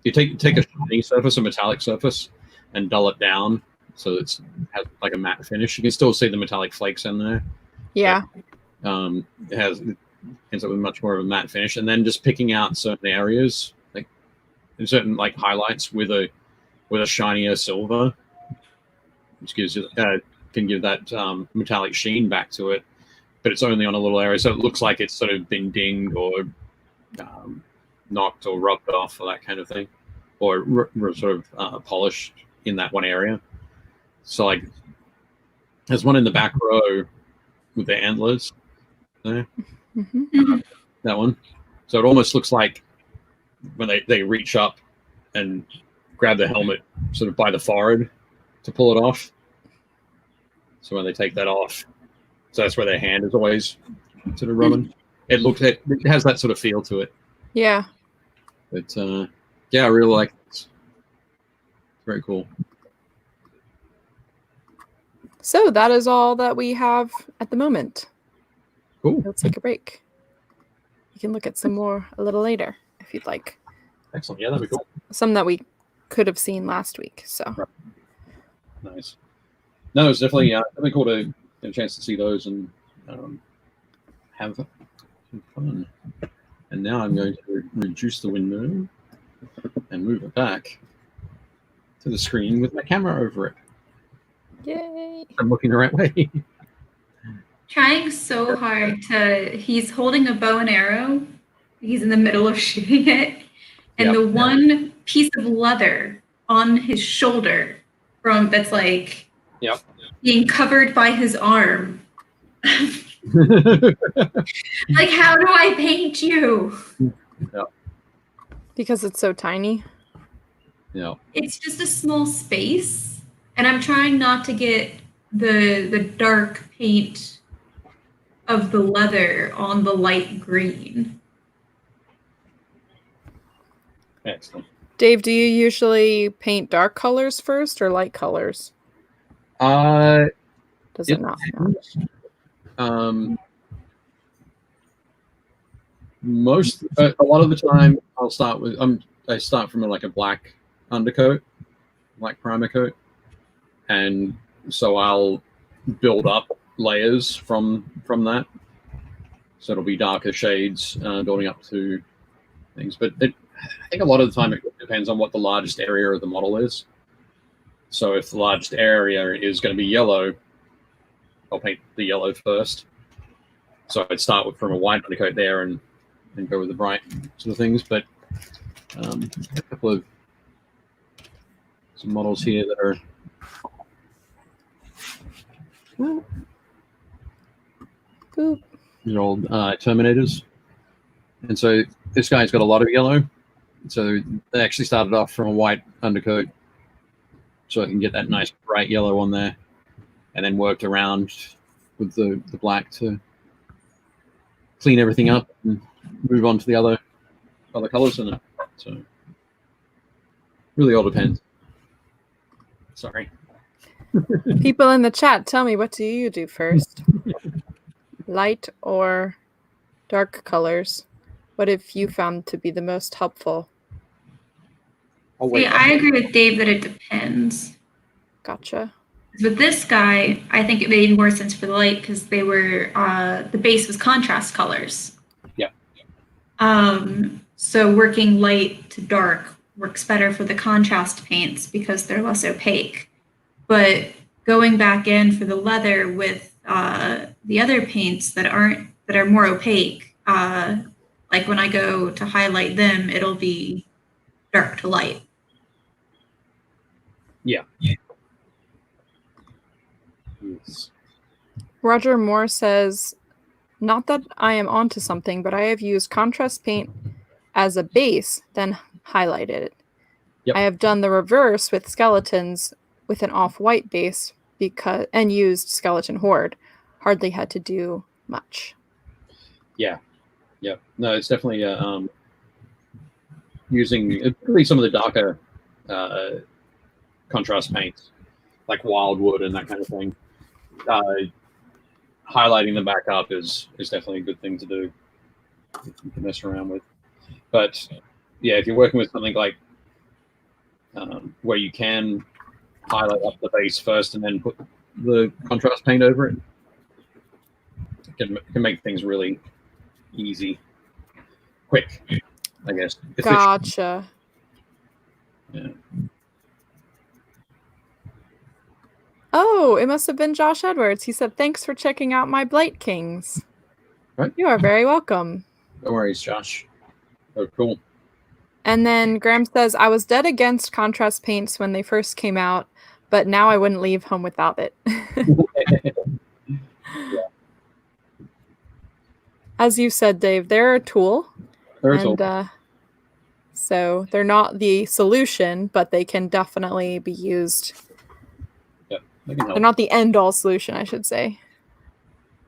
You take a shiny surface, a metallic surface, and dull it down so it has like a matte finish. You can still see the metallic flakes in there. Yeah. But, it ends up with much more of a matte finish, and then just picking out certain areas, like in certain like highlights with a shinier silver, which gives you can give that metallic sheen back to it, but it's only on a little area, so it looks like it's sort of been dinged or knocked or rubbed off or that kind of thing, or sort of polished in that one area. So like there's one in the back row with the antlers there. That one. So it almost looks like when they reach up and grab the helmet sort of by the forehead to pull it off. So when they take that off, so that's where their hand is always sort of rubbing. It has that sort of feel to it. Yeah. But yeah, I really like it. It's very cool. So that is all that we have at the moment. Cool. Let's take a break. You can look at some more a little later if you'd like. Excellent. Yeah, that'd be cool. Some that we could have seen last week. So right. Nice. No, it's definitely cool to get a chance to see those and have some fun. And now I'm going to reduce the window and move it back to the screen with my camera over it. Yay! I'm looking the right way. Trying so hard he's holding a bow and arrow. He's in the middle of shooting it. And the one piece of leather on his shoulder that's like being covered by his arm. Like, how do I paint you? Because it's so tiny. Yeah. It's just a small space, and I'm trying not to get the dark paint of the leather on the light green. Excellent. Dave, do you usually paint dark colors first or light colors? Does it not matter? A lot of the time I'll start with I start from like a black undercoat, black primer coat, and so I'll build up layers from that. So it'll be darker shades building up to things, but I think a lot of the time it depends on what the largest area of the model is. So if the largest area is going to be yellow, I'll paint the yellow first. So I'd start from a white undercoat there and go with the bright sort of things. But a couple of some models here that are your old Terminators. And so this guy's got a lot of yellow. So they actually started off from a white undercoat so I can get that nice bright yellow on there, and then worked around with the black to clean everything up and move on to the other colors in it. So really all depends. Sorry. People in the chat, tell me, what do you do first? Light or dark colors? What have you found to be the most helpful? See, I agree with Dave that it depends. Gotcha. With this guy, I think it made more sense for the light because they were the base was contrast colors. Yeah. So working light to dark works better for the contrast paints because they're less opaque. But going back in for the leather with the other paints that are more opaque, like when I go to highlight them, it'll be dark to light. Yeah. Yes. Roger Moore says, not that I am onto something, but I have used contrast paint as a base, then highlighted it. Yep. I have done the reverse with skeletons with an off-white base and used Skeleton Horde. Hardly had to do much. Yeah. Yeah. No, it's definitely using really some of the darker contrast paints, like Wildwood and that kind of thing. Highlighting them back up is definitely a good thing to do. You can mess around with. But yeah, if you're working with something like where you can highlight up the base first and then put the contrast paint over it, it can make things really easy, quick, I guess. Gotcha. Yeah. Oh, it must have been Josh Edwards. He said, thanks for checking out my Blight Kings. Right. You are very welcome. No worries, Josh. Oh, cool. And then Graham says, I was dead against contrast paints when they first came out, but now I wouldn't leave home without it. Yeah. As you said, Dave, they're a tool. They're a tool. So they're not the solution, but they can definitely be used. Yep. They're not the end-all solution, I should say.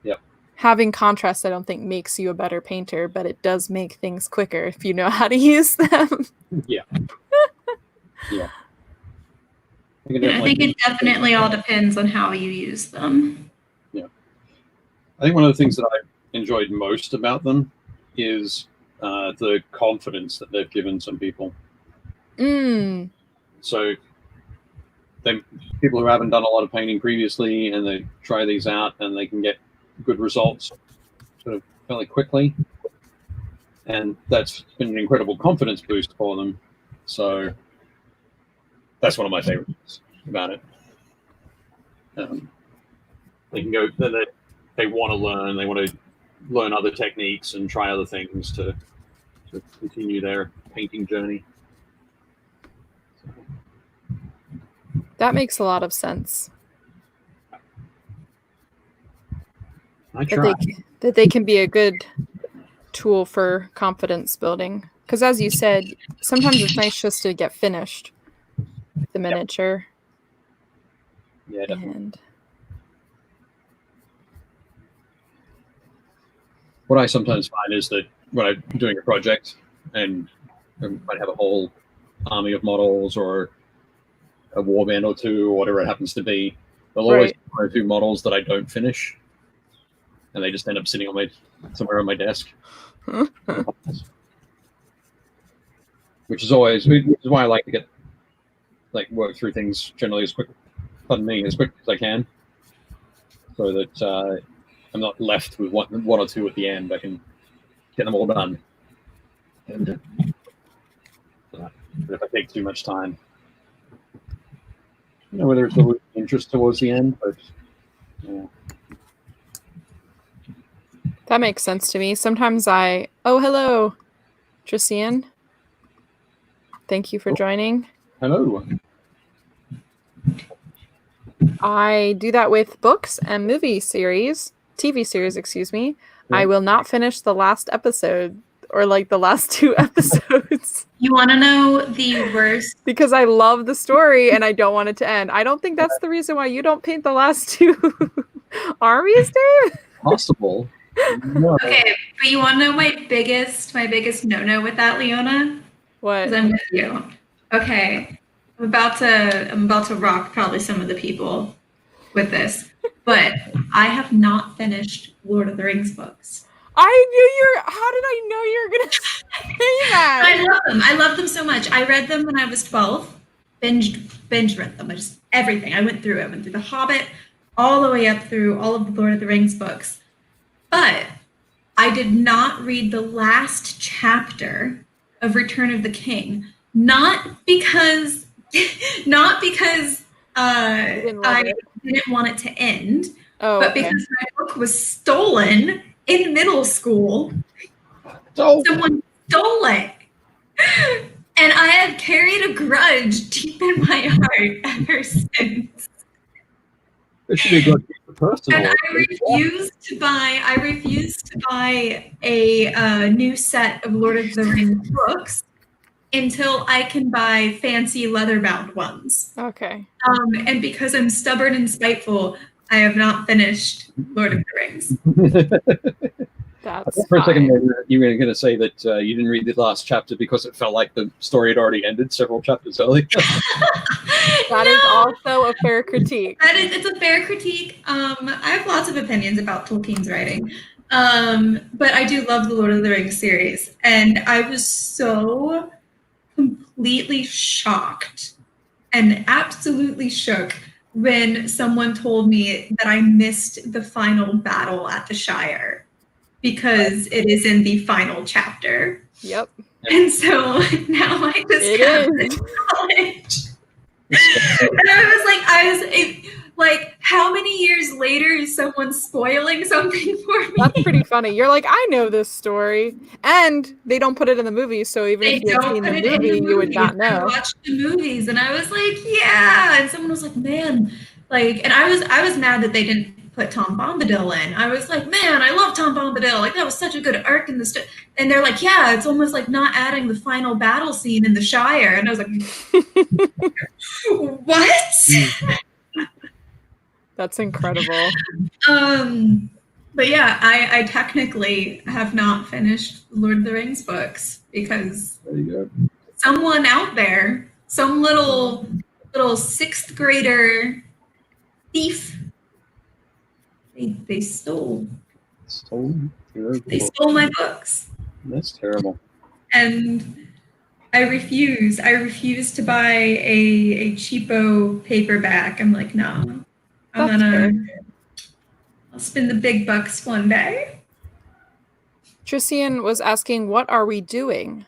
Yep. Having contrast, I don't think, makes you a better painter, but it does make things quicker if you know how to use them. Yeah. Yeah. I think it definitely all depends on how you use them. Yeah. I think one of the things that I enjoyed most about them is the confidence that they've given some people. So people who haven't done a lot of painting previously and they try these out and they can get good results sort of fairly quickly. And that's been an incredible confidence boost for them. So that's one of my favorites about it. They can go, they want to learn, they want to learn other techniques and try other things to continue their painting journey. That makes a lot of sense. That they can be a good tool for confidence building. Because as you said, sometimes it's nice just to get finished the miniature. Yeah, definitely. And what I sometimes find is that when I'm doing a project and I might have a whole army of models or a warband or two or whatever it happens to be, there'll always be one or two models that I don't finish, and they just end up sitting on somewhere on my desk. Which is why I like to work through things generally as quick as I can, so that I'm not left with one or two at the end. I can get them all done. And if I take too much time, whether it's a interest towards the end, but yeah. That makes sense to me. Sometimes oh, hello, 𝙂𝙖𝙢𝙞𝙣𝙜. Thank you for joining. Hello. I do that with books and TV series, excuse me. Yeah. I will not finish the last episode or the last 2 episodes. You want to know the worst? Because I love the story and I don't want it to end. I don't think that's the reason why you don't paint the last 2 armies, Dave. Possible. No. Okay, but you want to know my biggest no-no with that, Leona? What? Because I'm with you. Okay, I'm about to rock probably some of the people with this, but I have not finished Lord of the Rings books. How did I know you were gonna say that? I love them so much. I read them when I was 12. Binge read them. Everything. I went through The Hobbit, all the way up through all of the Lord of the Rings books. But I did not read the last chapter of Return of the King. Not because I didn't want it to end, but because my book was stolen in middle school. Someone stole it. And I have carried a grudge deep in my heart ever since. It should be good for personal. And I refuse to buy a new set of Lord of the Rings books until I can buy fancy leather-bound ones. Okay. And because I'm stubborn and spiteful, I have not finished Lord of the Rings. That's for a second you were going to say that you didn't read the last chapter because it felt like the story had already ended several chapters early. That is also a fair critique. It's a fair critique. I have lots of opinions about Tolkien's writing, but I do love the Lord of the Rings series, and I was so completely shocked and absolutely shook when someone told me that I missed the final battle at the Shire because it is in the final chapter. Yep. And so now I just have this knowledge. And I was like, how many years later is someone spoiling something for me? That's pretty funny. You're like, I know this story. And they don't put it in the movie, so even if you had seen the movie, you would not know. I watched the movies and I was like, yeah. And someone was like, man, and I was mad that they didn't put Tom Bombadil in. I was like, man, I love Tom Bombadil. That was such a good arc in the story. And they're like, yeah, it's almost like not adding the final battle scene in the Shire. And I was like, what? That's incredible. But yeah, I technically have not finished Lord of the Rings books because someone out there, some little 6th grader thief, they stole my books. That's terrible. And I refuse to buy a cheapo paperback. I'm like, no. I'll spend the big bucks one day. 𝙂𝙖𝙢𝙞𝙣 was asking, what are we doing?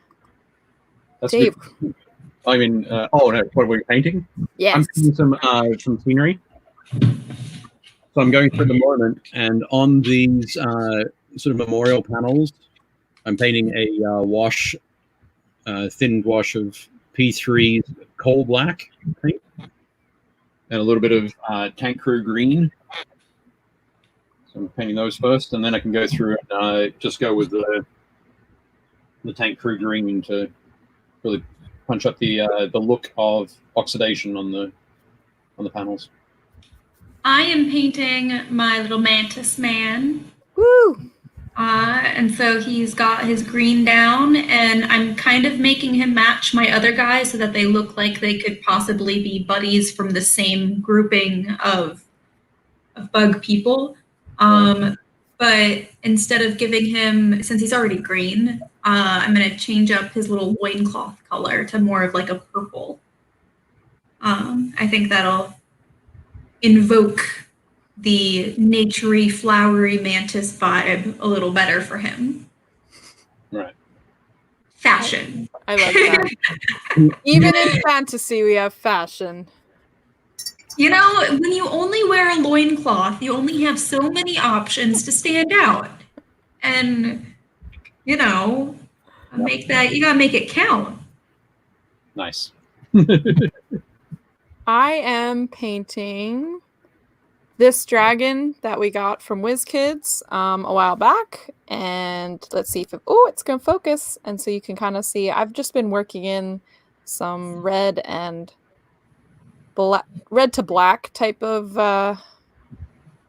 That's Dave. I mean, what are we painting? Yes. I'm painting some scenery. So I'm going through the moment, and on these sort of memorial panels, I'm painting a thinned wash of P3 coal black paint, and a little bit of tank crew green. So I'm painting those first, and then I can go through and just go with the tank crew green to really punch up the look of oxidation on the panels. I am painting my little mantis man. Woo! And so he's got his green down, and I'm kind of making him match my other guys so that they look like they could possibly be buddies from the same grouping of bug people. But instead of giving him, since he's already green, I'm going to change up his little loincloth color to more of like a purple. I think that'll invoke the naturey, flowery mantis vibe a little better for him. Right. Fashion. I love that. Even in fantasy, we have fashion. You know, when you only wear a loincloth, you only have so many options to stand out. And, you know, you gotta make it count. Nice. I am painting this dragon that we got from WizKids a while back. And let's see if it's going to focus. And so you can kind of see, I've just been working in some red and red to black type of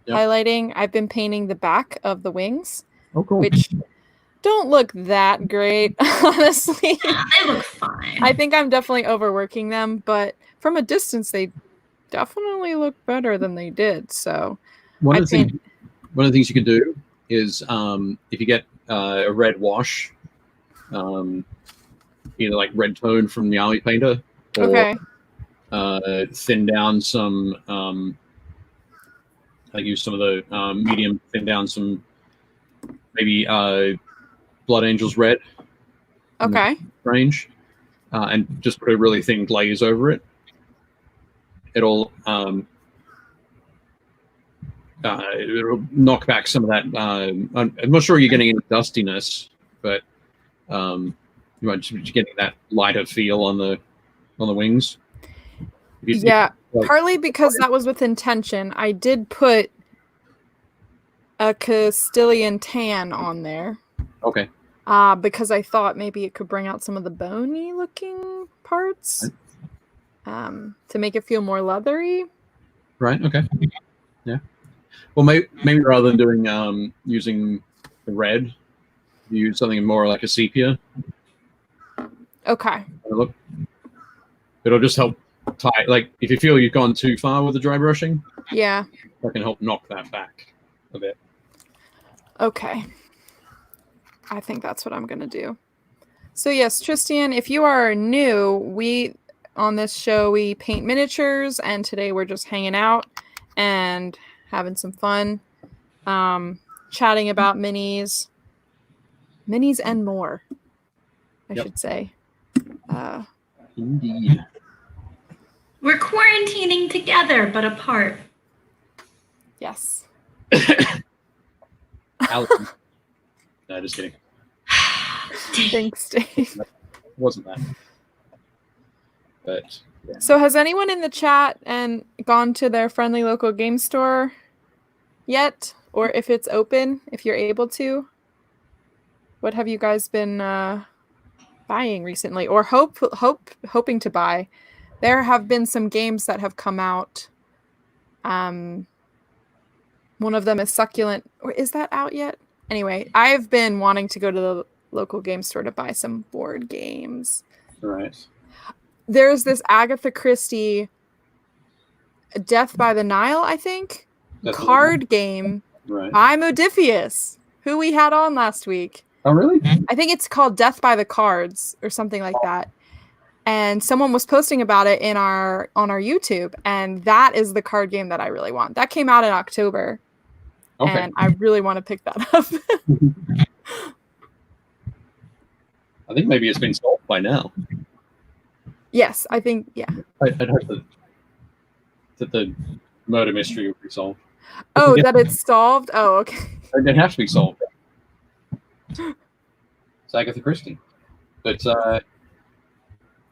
highlighting. I've been painting the back of the wings, which don't look that great, honestly. They look fine. I think I'm definitely overworking them, but from a distance, they definitely look better than they did. So one of the things you could do is if you get a red wash, either like red tone from the army painter, or thin down some. I use some of the medium, thin down some, maybe Blood Angels red. Okay. Range, and just put a really thin glaze over it. It'll knock back some of that. I'm not sure you're getting any dustiness, but you might just be getting that lighter feel on the wings. Partly because that was with intention. I did put a Castilian tan on there. Okay. Because I thought maybe it could bring out some of the bony looking parts. To make it feel more leathery. Right. Okay. Yeah. Well, maybe rather than doing using the red, you use something more like a sepia. Okay. Look, it'll just help tie. Like if you feel you've gone too far with the dry brushing, that can help knock that back a bit. Okay. I think that's what I'm gonna do. So yes, Tristan, if you are new, on this show, we paint miniatures, and today we're just hanging out and having some fun, chatting about minis and more, I should say. Indeed. We're quarantining together, but apart. Yes. Allison. No, just kidding. Thanks, Dave. Wasn't that? But yeah. So has anyone in the chat and gone to their friendly local game store yet? Or if it's open, if you're able to? What have you guys been buying recently, or hoping to buy? There have been some games that have come out. One of them is Succulent. Or is that out yet? Anyway, I've been wanting to go to the local game store to buy some board games. Right. There's this Agatha Christie Death by the Nile, I think, card game by Modifius, who we had on last week. Oh, really? I think it's called Death by the Cards or something like that. And someone was posting about it on our YouTube, and that is the card game that I really want. That came out in October, and I really want to pick that up. I think maybe it's been solved by now. Yes, I think, yeah. I'd hope that the murder mystery will be solved. Oh, that it's solved? Oh, okay. It has to be solved. It's Agatha Christie. But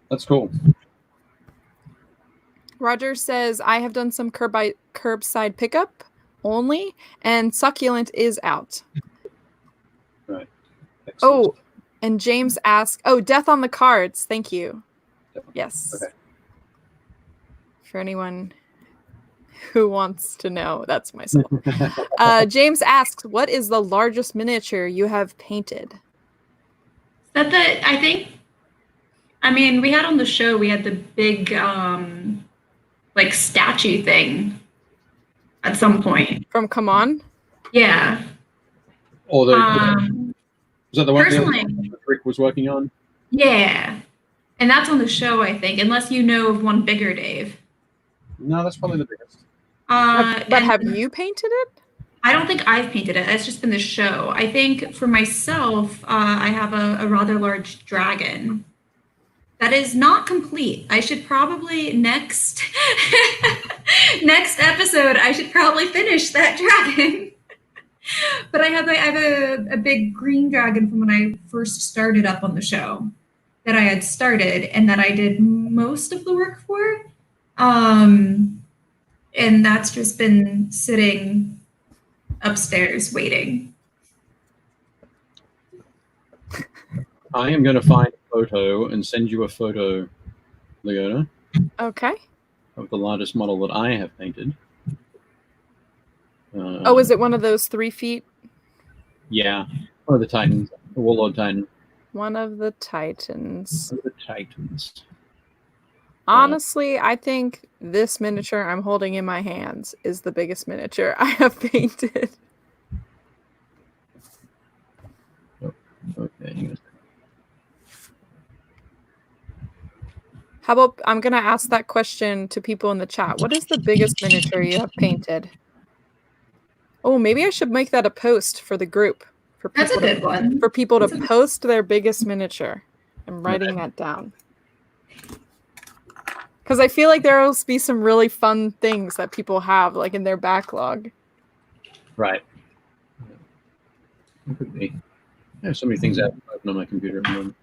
that's cool. Roger says, I have done some curbside pickup only, and Succulent is out. Right. Excellent. Oh, and James asked, Death on the Cards. Thank you. Yes. Okay. For anyone who wants to know, that's myself. James asks, what is the largest miniature you have painted? I mean, we had on the show, we had the big, like, statue thing at some point. From Come On? Yeah. Or was that the one personally, Rick was working on? Yeah. And that's on the show, I think, unless you know of one bigger, Dave. No, that's probably the biggest. But have you painted it? I don't think I've painted it. It's just been the show. I think for myself, I have a rather large dragon. That is not complete. I should probably next episode, I should probably finish that dragon. But I have a big green dragon from when I first started up on the show that I had started and that I did most of the work for. And that's just been sitting upstairs waiting. I am going to find a photo and send you a photo, Leona. Okay. Of the largest model that I have painted. Is it one of those 3 feet? Yeah, one of the Titans, the Warlord Titan. One of the Titans. One of the Titans. Honestly, I think this miniature I'm holding in my hands is the biggest miniature I have painted. Oh, okay. How about, I'm going to ask that question to people in the chat. What is the biggest miniature you have painted? Oh, maybe I should make that a post for the group. That's a good one. For people to post their biggest miniature. I'm writing that down. Because I feel like there will be some really fun things that people have, like in their backlog. Right. It could be. I have so many things open on my computer at the moment.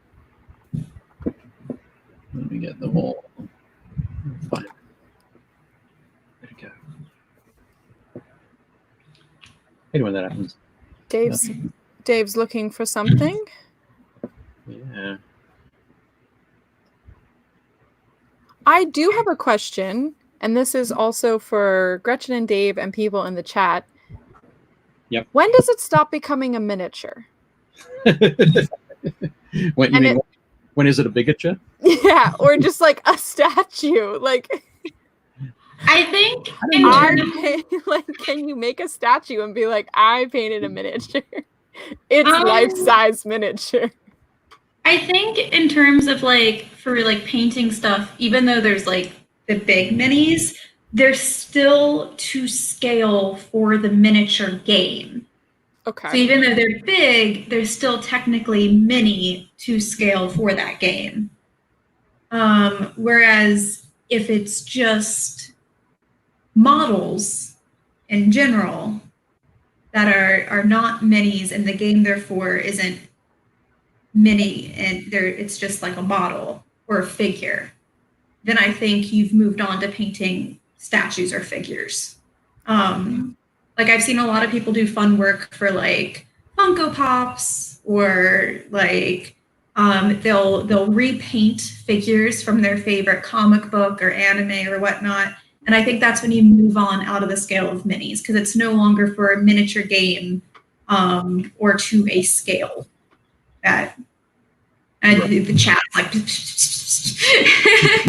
Let me get them all. Fine. There we go. Hate it when that happens. Dave's looking for something. Yeah. I do have a question, and this is also for Gretchen and Dave and people in the chat. Yep. When does it stop becoming a miniature? When is it a bigature? Yeah, or just like a statue. Like, I think can you make a statue and be like, I painted a miniature? It's life-size miniature. I think in terms of for painting stuff, even though there's like the big minis, they're still to scale for the miniature game. Okay. So even though they're big, they're still technically mini to scale for that game. Whereas if it's just models in general that are not minis and the game therefore isn't mini and it's just like a model or a figure, then I think you've moved on to painting statues or figures. Like I've seen a lot of people do fun work for like Funko Pops or like they'll repaint figures from their favorite comic book or anime or whatnot. And I think that's when you move on out of the scale of minis because it's no longer for a miniature game or to a scale that the chat's like.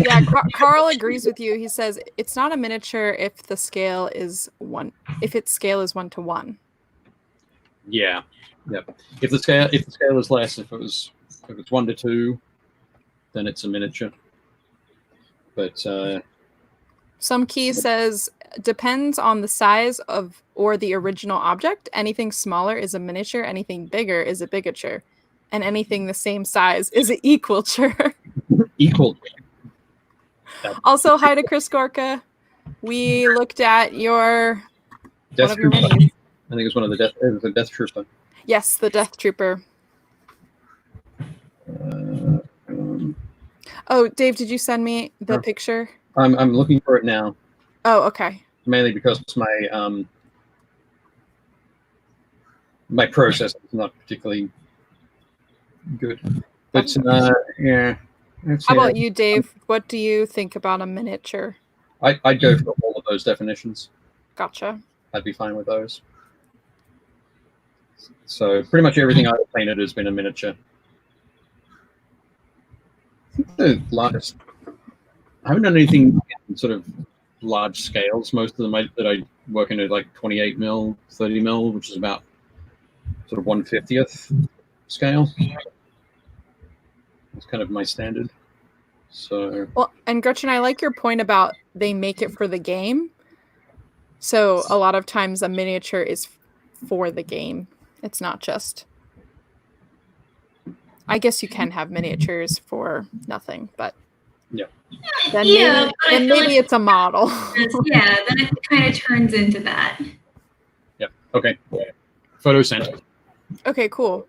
Yeah, Carl agrees with you. He says it's not a miniature if the scale is 1. If its scale is 1 to 1. Yeah. Yep. If the scale is less, if it's 1 to 2, then it's a miniature. But Some key says depends on the size of or the original object. Anything smaller is a miniature. Anything bigger is a bigature. And anything the same size is an equalture. Equal. Also, hi to Chris GORKA. We looked at your Death one of your Trooper. minis. I think it's one of the Death Trooper. Yes, the Death Trooper. Oh, Dave, did you send me the picture? I'm looking for it now. Oh, okay. Mainly because my my process is not particularly good. But yeah, How about you, Dave? What do you think about a miniature? I'd go for all of those definitions. Gotcha. I'd be fine with those. So pretty much everything I've painted has been a miniature. I think the largest, I haven't done anything in sort of large scales. Most of them that I work in are like 28 mil, 30 mil, which is about sort of 1/50th scale. It's kind of my standard. So well, and Gretchen, I like your point about they make it for the game. So a lot of times a miniature is for the game. It's not just. I guess you can have miniatures for nothing, but yeah. Then maybe it's a model. Yeah, then it kind of turns into that. Yep. Okay. Photo sent. Okay, cool.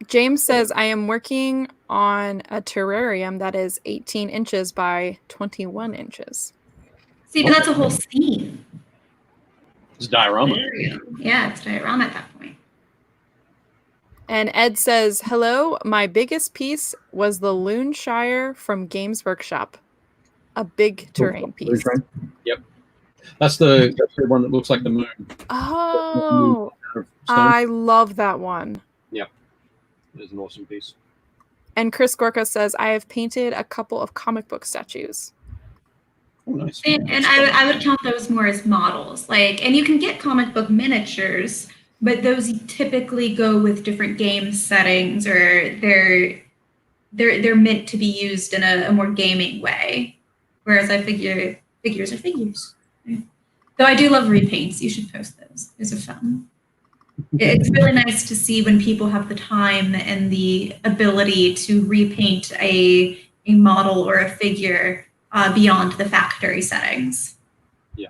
James says, I am working on a terrarium that is 18 inches by 21 inches. See, but that's a whole scene. It's diorama. Yeah, it's diorama at that point. And Ed says, hello, my biggest piece was the Loonshire from Games Workshop. A big terrain piece. Yep. That's the one that looks like the moon. Oh, I love that one. Yep. It is an awesome piece. And Chris Gorka says, I have painted a couple of comic book statues. Oh, nice. And I would count those more as models. And you can get comic book miniatures, but those typically go with different game settings, or they're meant to be used in a more gaming way. Whereas I figure figures are figures. Though I do love repaints. You should post those. Those are fun. It's really nice to see when people have the time and the ability to repaint a model or a figure beyond the factory settings. Yeah.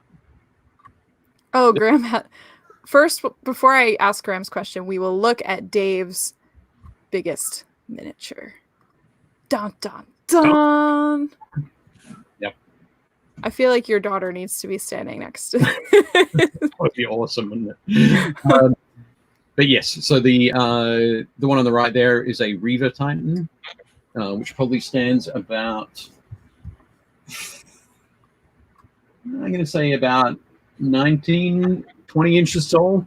Oh, Graham. First, before I ask Graham's question, we will look at Dave's biggest miniature. Dun, dun, dun. Yep. I feel like your daughter needs to be standing next to That would be awesome, wouldn't it? But yes, so the one on the right there is a Reaver Titan, which probably stands about, I'm going to say about 19, 20 inches tall.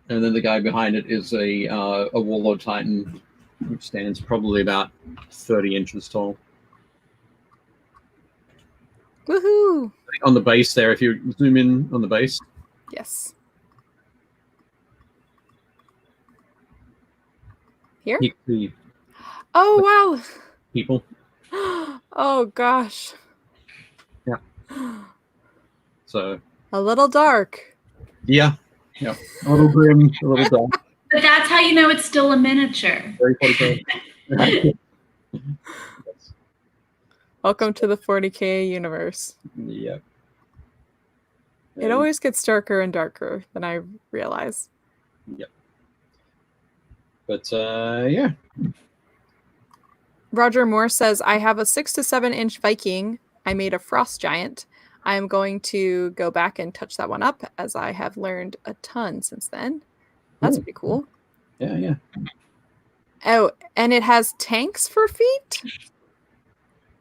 And then the guy behind it is a Warlord Titan, which stands probably about 30 inches tall. Woohoo! On the base there, if you zoom in on the base. Yes. Here? Oh, wow. People. Oh, gosh. Yeah. So. A little dark. Yeah. Yeah. A little grim, a little dark. But that's how you know it's still a miniature. Very 40K. Welcome to the 40K universe. Yep. It always gets darker and darker than I realize. Yep. But yeah. Roger Moore says, I have a 6 to 7 inch Viking. I made a frost giant. I am going to go back and touch that one up, as I have learned a ton since then. That's pretty cool. Yeah, yeah. Oh, and it has tanks for feet?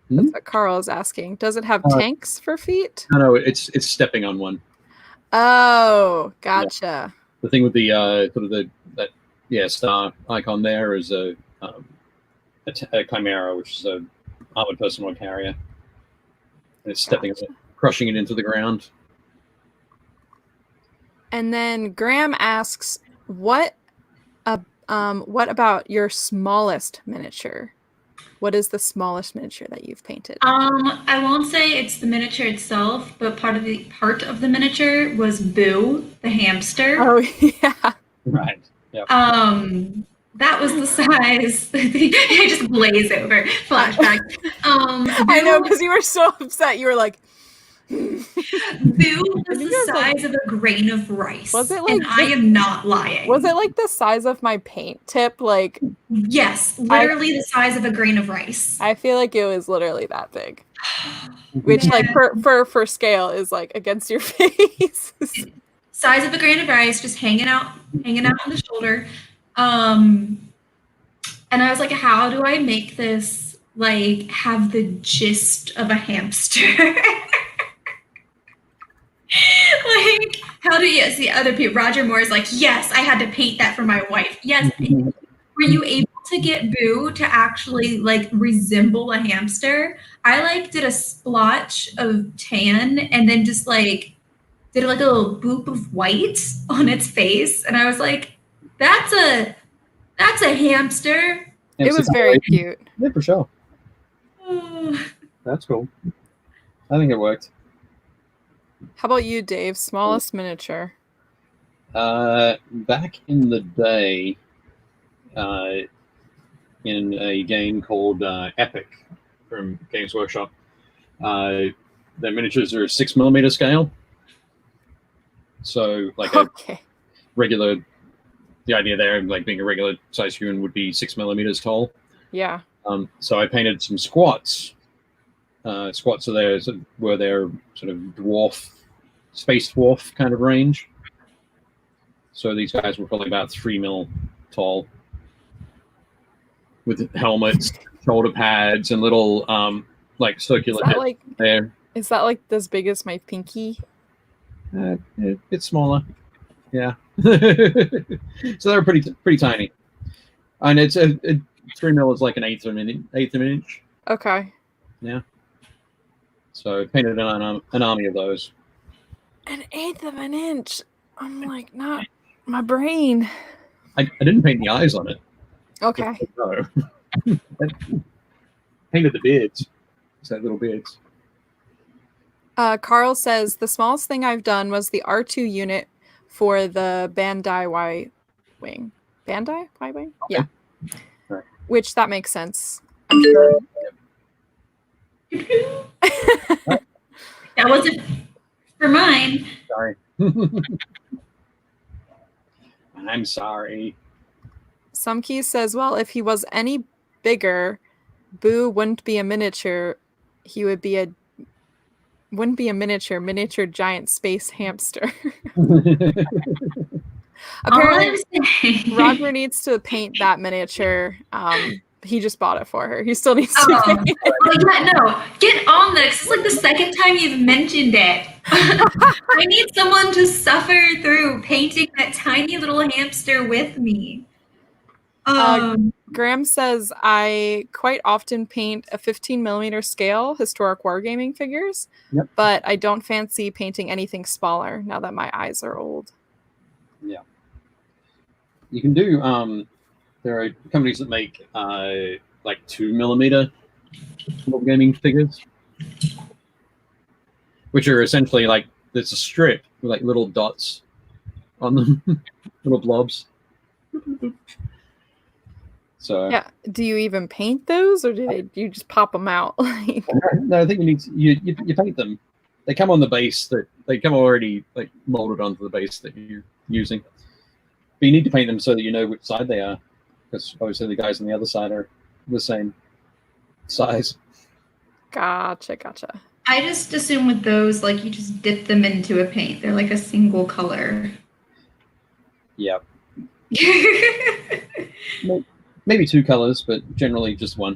That's what Carl is asking. Does it have tanks for feet? No, it's stepping on one. Oh, gotcha. Yeah. The thing with the sort of that star icon there is a chimera, which is a armored personal carrier, and it's stepping on it, crushing it into the ground. And then Graham asks, what about your smallest miniature? What is the smallest miniature that you've painted? I won't say it's the miniature itself, but part of the miniature was Boo, the hamster. Oh yeah. Right. Yeah. That was the size. I just glaze over. Flashback. I know, because you were so upset. You were like, Boo was the size of a grain of rice. Was it like? And I am not lying. Was it like the size of my paint tip? Like, yes, literally the size of a grain of rice. I feel like it was literally that big, which like for scale is like against your face. Size of a grain of rice, just hanging out on the shoulder. And And I was like, how do I make this like have the gist of a hamster? Like, how do you see other people? Roger Moore is like, yes, I had to paint that for my wife. Yes. Were you able to get Boo to actually like resemble a hamster? I like did a splotch of tan and then just like did like a little boop of white on its face, and I was like, that's a hamster. It was very cute. Yeah, for sure. That's cool. I think it worked. How about you, Dave? Smallest miniature? Back in the day, in a game called Epic from Games Workshop, the miniatures are 6mm scale. So, like Okay. a regular, the idea there, like being a regular size human, would be 6mm tall. Yeah. So I painted some squats. Squats are there, were their sort of dwarf, space dwarf kind of range. So these guys were probably about 3mm tall, with helmets, shoulder pads, and little like circular heads there. Is that like as big as my pinky? It's smaller, yeah. So they're pretty tiny, and it's 3mm is like an eighth of an inch. Okay. Yeah. So I painted an army of those. An eighth of an inch. I'm like, not my brain. I didn't paint the eyes on it. Okay. No. I painted the beards. It's that little beards. Carl says the smallest thing I've done was the R2 unit for the Bandai Y-Wing. Bandai Y-Wing? Okay. Yeah. Right. Which that makes sense. I'm sure. That wasn't for mine. Sorry. I'm sorry. Sumkey says, well, if he was any bigger, Boo wouldn't be a miniature. He would be wouldn't be a miniature giant space hamster. Apparently, Roger needs to paint that miniature. He just bought it for her. He still needs to paint it. Yeah, no. Get on this. It's like the second time you've mentioned it. I need someone to suffer through painting that tiny little hamster with me. Graham says, I quite often paint a 15mm scale historic wargaming figures, but I don't fancy painting anything smaller now that my eyes are old. Yeah. You can do, there are companies that make like 2mm wargaming figures, which are essentially like, it's a strip with like little dots on them, little blobs. So yeah, do you even paint those, or do you just pop them out? No, I think you paint them. They come on the base they come already like molded onto the base that you're using. But you need to paint them so that you know which side they are, because obviously the guys on the other side are the same size. Gotcha. I just assume with those, like you just dip them into a paint. They're like a single color. Yeah. Maybe two colors, but generally just one.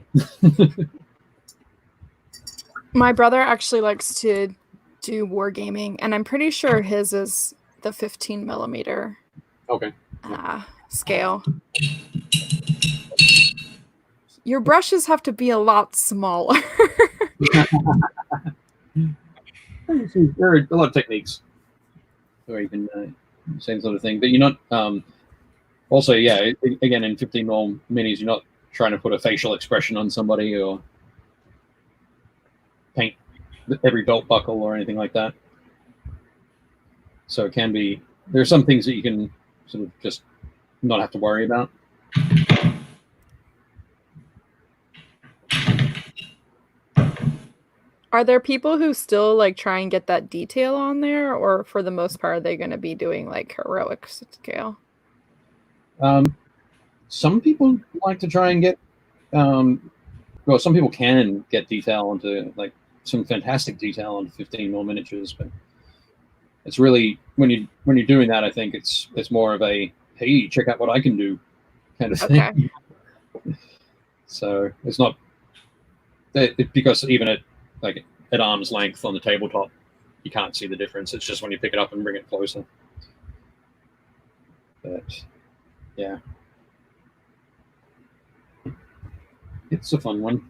My brother actually likes to do wargaming, and I'm pretty sure his is the 15mm Okay. Scale. Your brushes have to be a lot smaller. There are a lot of techniques where you can same sort of thing, but you're not. Also, yeah, again, in 15mm minis, you're not trying to put a facial expression on somebody or paint every belt buckle or anything like that. So it can be, there are some things that you can sort of just not have to worry about. Are there people who still like try and get that detail on there, or for the most part, are they going to be doing like heroic scale? Some people like to try and get, well, some people can get detail onto like some fantastic detail on 15mm miniatures, but it's really when you're doing that, I think it's more of a hey, check out what I can do kind of thing. Okay. So it's not because even at arm's length on the tabletop, you can't see the difference. It's just when you pick it up and bring it closer. But yeah, it's a fun one.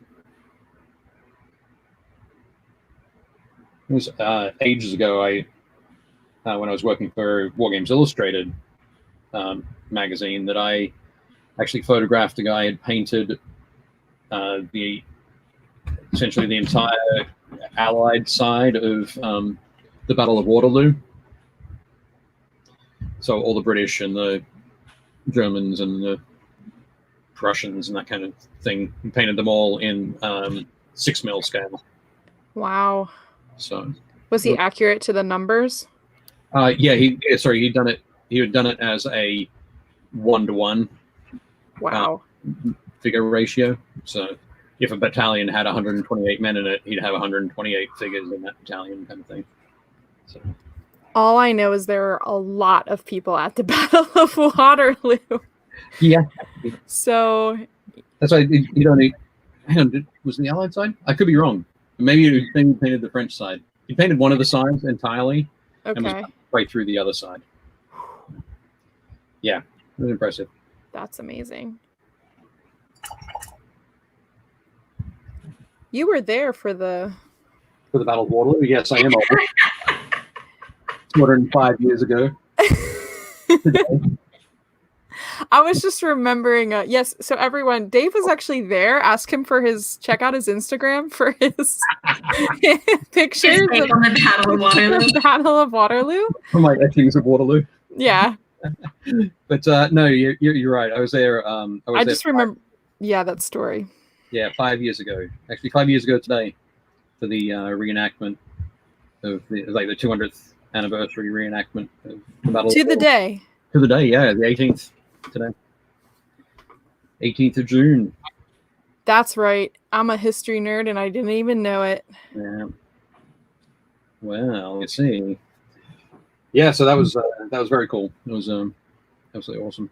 It was ages ago. When I was working for Wargames Illustrated magazine, that I actually photographed a guy had painted essentially the entire Allied side of the Battle of Waterloo. So all the British and the Germans and the Prussians and that kind of thing. He painted them all in 6mm scale. Wow. So was he accurate to the numbers? Yeah, he'd done it. He had done it as a 1-to-1. Wow. Figure ratio. So if a battalion had 128 men in it, he'd have 128 figures in that battalion, kind of thing. So. All I know is there were a lot of people at the Battle of Waterloo. Yeah. So that's why you only. Hang on, was it the Allied side? I could be wrong. Maybe he painted the French side. He painted one of the sides entirely, and was right through the other side. Yeah, it was impressive. That's amazing. You were there for the Battle of Waterloo. Yes, I am. 205 years ago. Today. I was just remembering. Yes, so everyone, Dave was actually there. Ask him for check out his Instagram for his pictures of the Battle of Waterloo. Battle of Waterloo. From like etchings of Waterloo. Yeah. But no, you're right. I was there. I just remember. Yeah, that story. Yeah, 5 years ago. Actually, 5 years ago today, for the reenactment of the 200th anniversary reenactment of the Battle. To the day. To the day, yeah, the 18th today. 18th of June. That's right. I'm a history nerd, and I didn't even know it. Yeah. Well, let's see. Yeah, so that was very cool. It was absolutely awesome,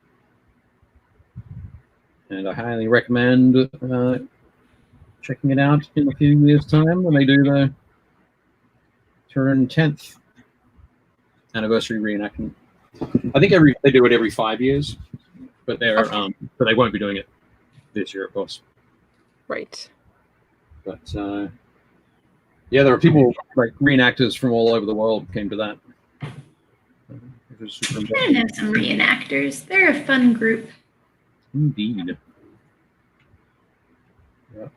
and I highly recommend checking it out in a few years' time when they do the 210th anniversary reenactment. I think they do it every 5 years, but but they won't be doing it this year, of course. Right. But yeah, there are people like reenactors from all over the world came to that. I know some reenactors. They're a fun group. Indeed. Yeah.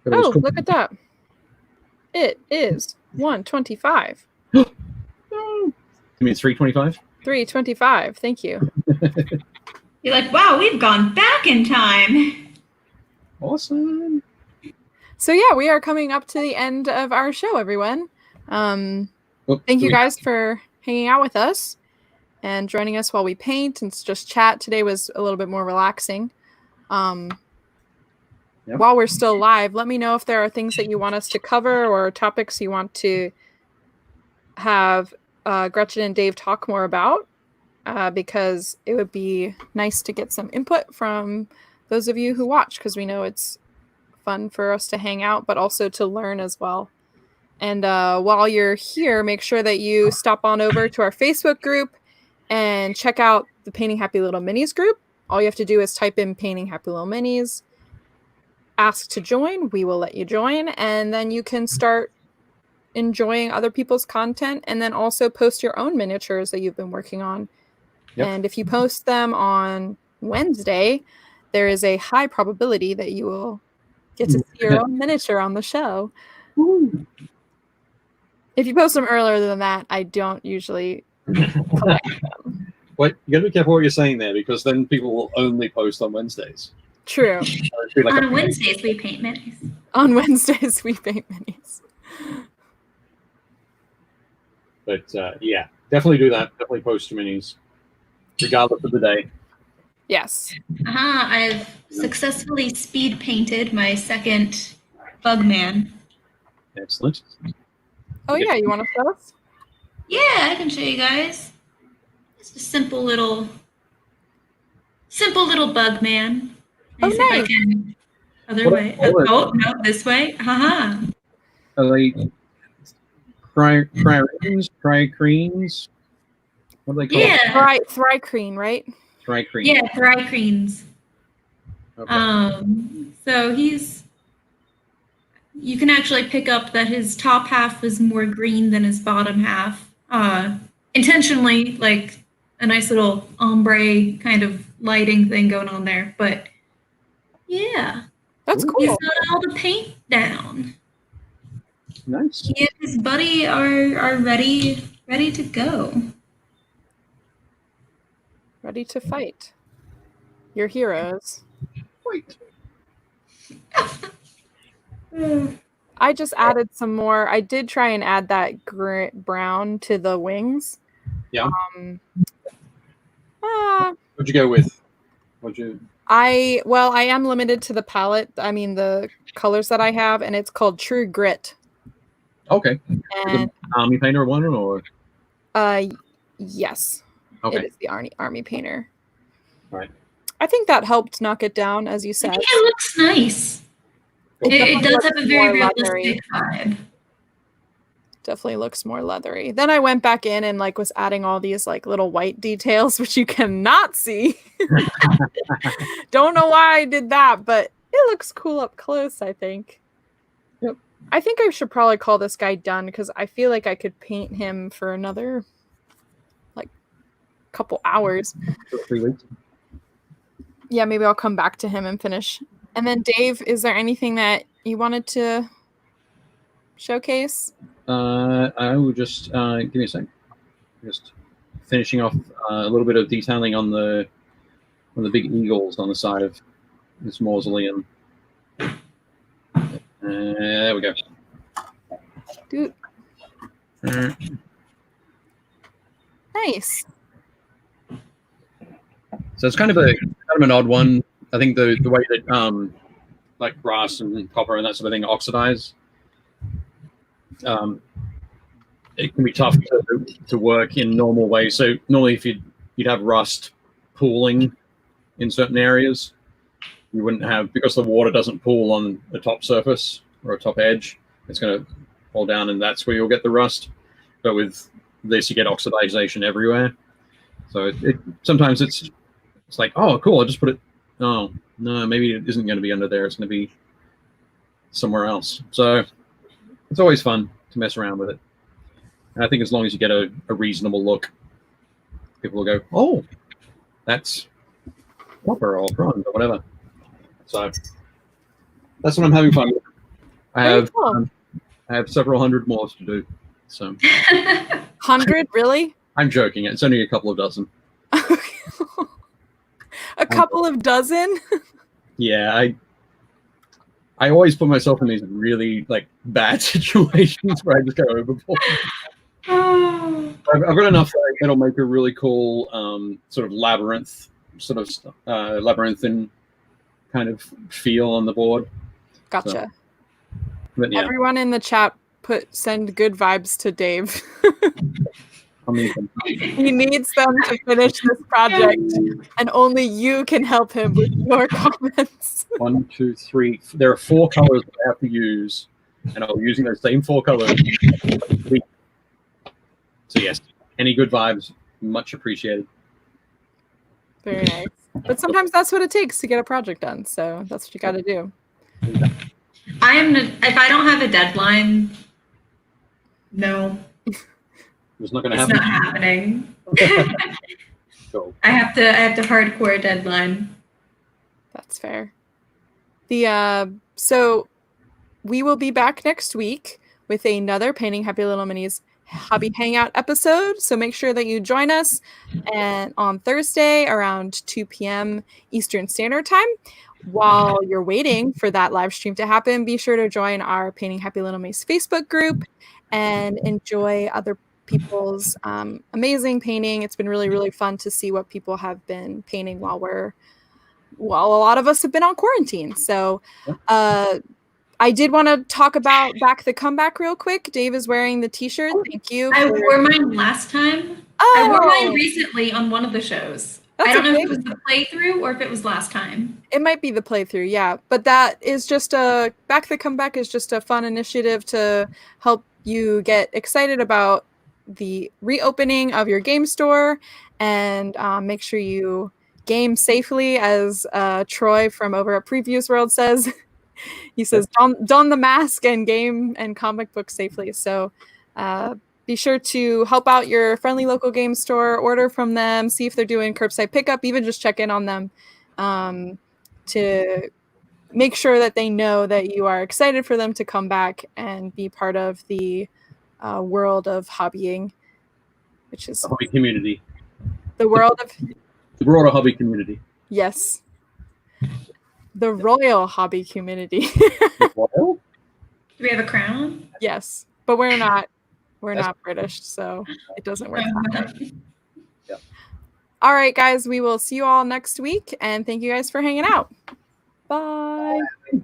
Oh, cool. Look at that. It is 1:25. You mean it's 3:25? 3:25. Thank you. You're like, wow, we've gone back in time. Awesome. So yeah, we are coming up to the end of our show, everyone. Thank you guys for hanging out with us and joining us while we paint and just chat. Today was a little bit more relaxing. While we're still live, let me know if there are things that you want us to cover or topics you want to have Gretchen and Dave talk more about, because it would be nice to get some input from those of you who watch, because we know it's fun for us to hang out, but also to learn as well. And while you're here, make sure that you stop on over to our Facebook group and check out the Painting Happy Little Minis group. All you have to do is type in Painting Happy Little Minis, ask to join, we will let you join, and then you can start enjoying other people's content, and then also post your own miniatures that you've been working on. Yep. And if you post them on Wednesday, there is a high probability that you will get to see your own miniature on the show. Ooh. If you post them earlier than that, I don't usually collect them. Wait, you gotta be careful what you're saying there, because then people will only post on Wednesdays. True. On Wednesdays, we paint minis. On Wednesdays, we paint minis. But yeah, definitely do that. Definitely post your minis, regardless of the day. Yes. I've successfully speed painted my second Bugman. Excellent. Oh yeah, you want to show us? Yeah, I can show you guys. It's a simple little Bugman. Let me see if I nice. can. Other What way. are Oh, no, this way. Haha. Are they crines? Tricrines? What are they called? Yeah. Thrycreen, right? Tricrines. Yeah, thrycrines. Okay. So you can actually pick up that his top half was more green than his bottom half. Intentionally, like a nice little ombre kind of lighting thing going on there. But yeah, That's Ooh. he's cool. got all the paint down. Nice. He and his buddy are ready to go. Ready to fight. Your heroes. Wait. I just added some more. I did try and add that brown to the wings. Yeah. What'd you go with? I am limited to the palette. I mean the colors that I have, and it's called True Grit. Okay. And army painter one or? Yes. Okay. It is the army painter. Right. I think that helped knock it down, as you said. I think it looks nice. It does have a very realistic vibe. Definitely looks more leathery. Then I went back in and was adding all these little white details, which you cannot see. Don't know why I did that, but it looks cool up close, I think. Yep. I think I should probably call this guy done because I feel like I could paint him for another couple hours. 3 weeks. Yeah, maybe I'll come back to him and finish. And then Dave, is there anything that you wanted to showcase? I will just give me a sec. Just finishing off a little bit of detailing on the big eagles on the side of this mausoleum. There we go. Dude. Nice. So it's kind of an odd one. I think the way that like brass and copper and that sort of thing oxidize, it can be tough to work in normal ways. So normally, if you'd have rust pooling in certain areas, you wouldn't have, because the water doesn't pool on the top surface or a top edge. It's going to fall down, and that's where you'll get the rust. But with this, you get oxidization everywhere. So sometimes it's like, oh, cool, I just put it. Oh no, maybe it isn't going to be under there. It's going to be somewhere else. So it's always fun to mess around with it. And I think as long as you get a reasonable look, people will go, oh, that's copper or bronze or whatever. So that's what I'm having fun with. I have several hundred more to do. So 100, really? I'm joking. It's only a couple of dozen. A couple of dozen? Yeah, I always put myself in these really bad situations where I just go overboard. I've got enough that'll make a really cool sort of labyrinth, labyrinthine kind of feel on the board. Gotcha. So, but yeah. Everyone in the chat send good vibes to Dave. He needs them to finish this project, and only you can help him with your comments. 1, 2, 3. There are 4 colors that I have to use, and I'll be using those same 4 colors. So yes, any good vibes, much appreciated. Very nice. But sometimes that's what it takes to get a project done. So that's what you got to do. If I don't have a deadline, no. It's not going to happen. It's not happening. So. I have to hardcore deadline. That's fair. So we will be back next week with another Painting Happy Little Minis Hobby Hangout episode. So make sure that you join us and on Thursday around 2 p.m. Eastern Standard Time. While you're waiting for that live stream to happen, be sure to join our Painting Happy Little Minis Facebook group and enjoy other people's amazing painting. It's been really, really fun to see what people have been painting while a lot of us have been on quarantine. So I did want to talk about Back the Comeback real quick. Dave is wearing the t-shirt. Thank you. I wore mine last time. Oh. I wore mine recently on one of the shows. I don't know if it was the playthrough or if it was last time. It might be the playthrough, yeah. But that is just Back the Comeback is just a fun initiative to help you get excited about the reopening of your game store and make sure you game safely, as Troy from over at Previews World says. He says, don the mask and game and comic book safely. So be sure to help out your friendly local game store, order from them, see if they're doing curbside pickup, even just check in on them to make sure that they know that you are excited for them to come back and be part of the world of hobbying, which is the hobby community. The world of the broader hobby community. Yes. The royal hobby community. Do we have a crown? Yes, but we're not British, so it doesn't work that way. Yeah. All right, guys, we will see you all next week, and thank you guys for hanging out. Bye. Bye.